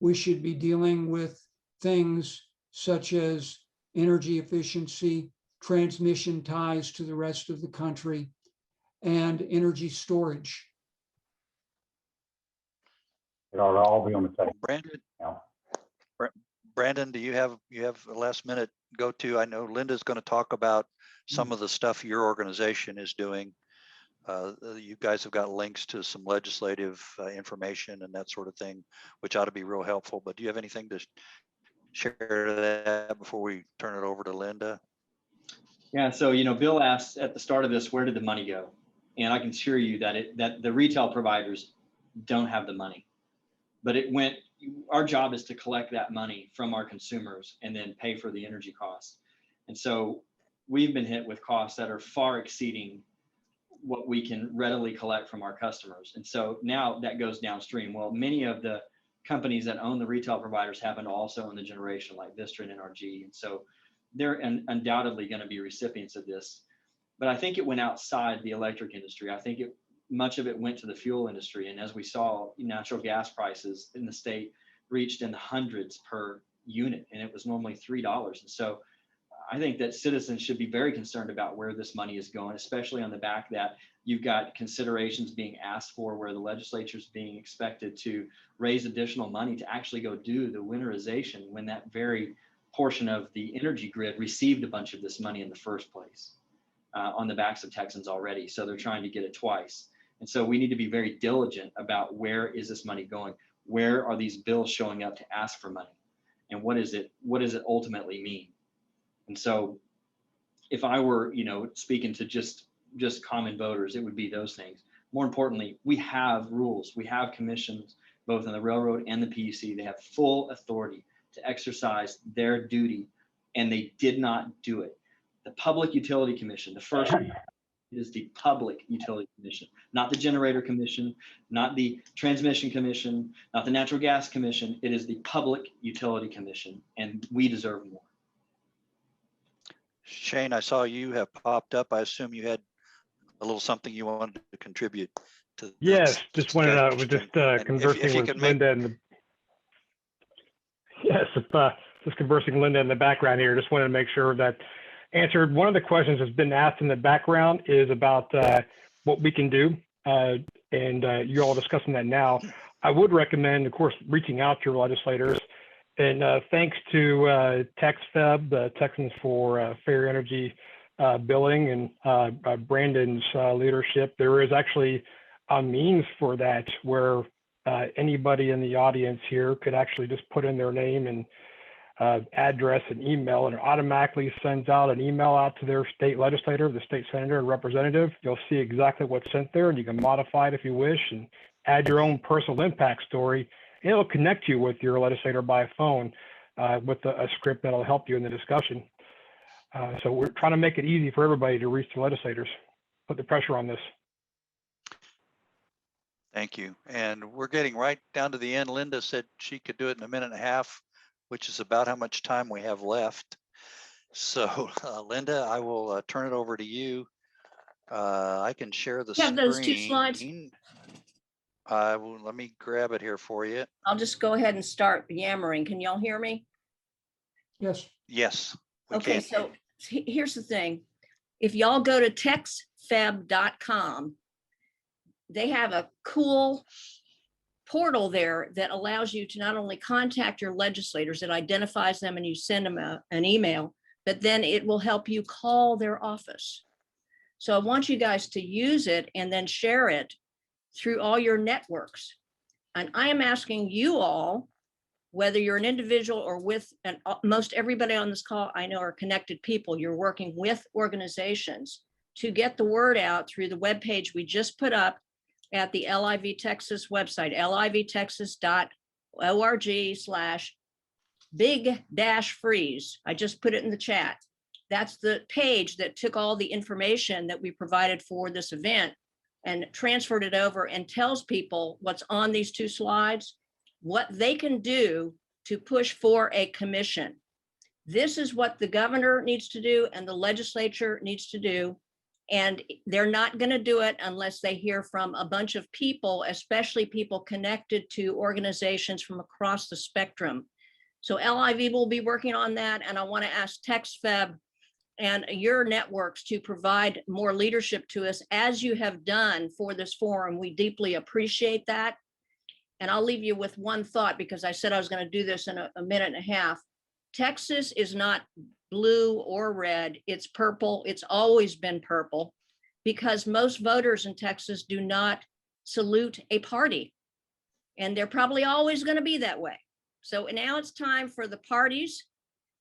C: we should be dealing with things such as energy efficiency, transmission ties to the rest of the country, and energy storage.
E: It ought to all be on the table.
A: Brandon,
E: Yeah.
A: Brandon, do you have a last minute go to? I know Linda's going to talk about some of the stuff your organization is doing. You guys have got links to some legislative information and that sort of thing, which ought to be real helpful. But do you have anything to share to that before we turn it over to Linda?
F: Yeah, so, you know, Bill asked at the start of this, where did the money go? And I can assure you that that the retail providers don't have the money. But our job is to collect that money from our consumers and then pay for the energy costs. And so we've been hit with costs that are far exceeding what we can readily collect from our customers. And so now that goes downstream. Well, many of the companies that own the retail providers happen to also own the generation, like Vistra and NRG. And so they're undoubtedly going to be recipients of this. But I think it went outside the electric industry. I think much of it went to the fuel industry. And as we saw, natural gas prices in the state reached in the hundreds per unit, and it was normally $3. And so I think that citizens should be very concerned about where this money is going, especially on the back that you've got considerations being asked for where the legislature is being expected to raise additional money to actually go do the winterization when that very portion of the energy grid received a bunch of this money in the first place on the backs of Texans already. So they're trying to get it twice. And so we need to be very diligent about where is this money going? Where are these bills showing up to ask for money? And what does it ultimately mean? And so if I were, speaking to just common voters, it would be those things. More importantly, we have rules. We have commissions, both in the railroad and the PUC. They have full authority to exercise their duty, and they did not do it. The Public Utility Commission, the first one, is the Public Utility Commission, not the Generator Commission, not the Transmission Commission, not the Natural Gas Commission. It is the Public Utility Commission, and we deserve more.
A: Shane, I saw you have popped up. I assume you had a little something you wanted to contribute to.
G: Yes, just wanted to, was just conversing with Linda and just conversing with Linda in the background here. Just wanted to make sure that answered one of the questions that's been asked in the background is about what we can do, and you're all discussing that now. I would recommend, of course, reaching out to your legislators. And thanks to TexFeb, the Texans for Fair Energy Billing, and Brandon's leadership, there is actually a means for that where anybody in the audience here could actually just put in their name and address and email, and it automatically sends out an email out to their state legislator, the state senator and representative. You'll see exactly what's sent there, and you can modify it if you wish and add your own personal impact story. And it'll connect you with your legislator by phone with a script that'll help you in the discussion. So we're trying to make it easy for everybody to reach the legislators, put the pressure on this.
A: Thank you. And we're getting right down to the end. Linda said she could do it in a minute and a half, which is about how much time we have left. So Linda, I will turn it over to you. I can share the screen.
B: Have those two slides.
A: Let me grab it here for you.
B: I'll just go ahead and start yammering. Can y'all hear me?
C: Yes.
A: Yes.
B: Okay, so here's the thing. If y'all go to texfeb.com, they have a cool portal there that allows you to not only contact your legislators, it identifies them and you send them an email, but then it will help you call their office. So I want you guys to use it and then share it through all your networks. And I am asking you all, whether you're an individual or with, and most everybody on this call I know are connected people, you're working with organizations to get the word out through the webpage we just put up at the LIV Texas website, livtexas.org/big-freeze. I just put it in the chat. That's the page that took all the information that we provided for this event and transferred it over and tells people what's on these two slides, what they can do to push for a commission. This is what the governor needs to do and the legislature needs to do. And they're not going to do it unless they hear from a bunch of people, especially people connected to organizations from across the spectrum. So LIV will be working on that. And I want to ask TexFeb and your networks to provide more leadership to us as you have done for this forum. We deeply appreciate that. And I'll leave you with one thought, because I said I was going to do this in a minute and a half. Texas is not blue or red, it's purple. It's always been purple, because most voters in Texas do not salute a party. And they're probably always going to be that way. So now it's time for the parties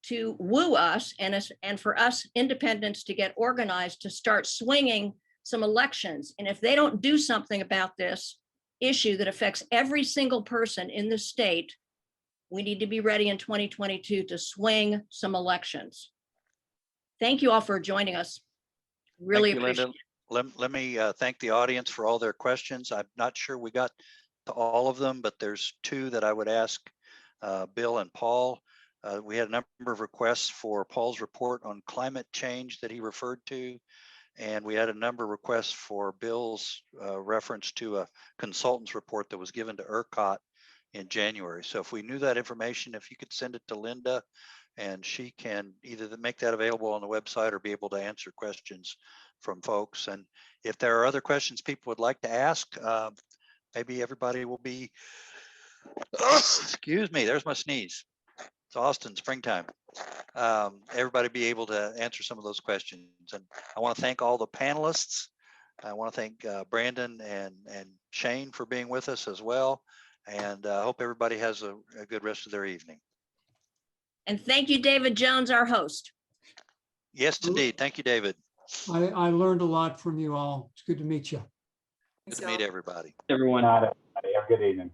B: to woo us and for us independents to get organized to start swinging some elections. And if they don't do something about this, issue that affects every single person in the state, we need to be ready in 2022 to swing some elections. Thank you all for joining us. Really
A: Thank you,
B: appreciate
A: Linda. Let me thank the audience for all their questions. I'm not sure we got to all of them, but there's two that I would ask Bill and Paul. We had a number of requests for Paul's report on climate change that he referred to. And we had a number of requests for Bill's reference to a consultant's report that was given to ERCOT in January. So if we knew that information, if you could send it to Linda, and she can either make that available on the website or be able to answer questions from folks. And if there are other questions people would like to ask, maybe everybody will be, excuse me, there's my sneeze. It's Austin, springtime. Everybody be able to answer some of those questions. And I want to thank all the panelists. I want to thank Brandon and Shane for being with us as well. And I hope everybody has a good rest of their evening.
B: And thank you, David Jones, our host.
A: Yes, indeed. Thank you, David.
C: I learned a lot from you all. It's good to meet you.
A: Good to meet everybody.
F: Everyone.
E: Good night, everybody. Have a good evening.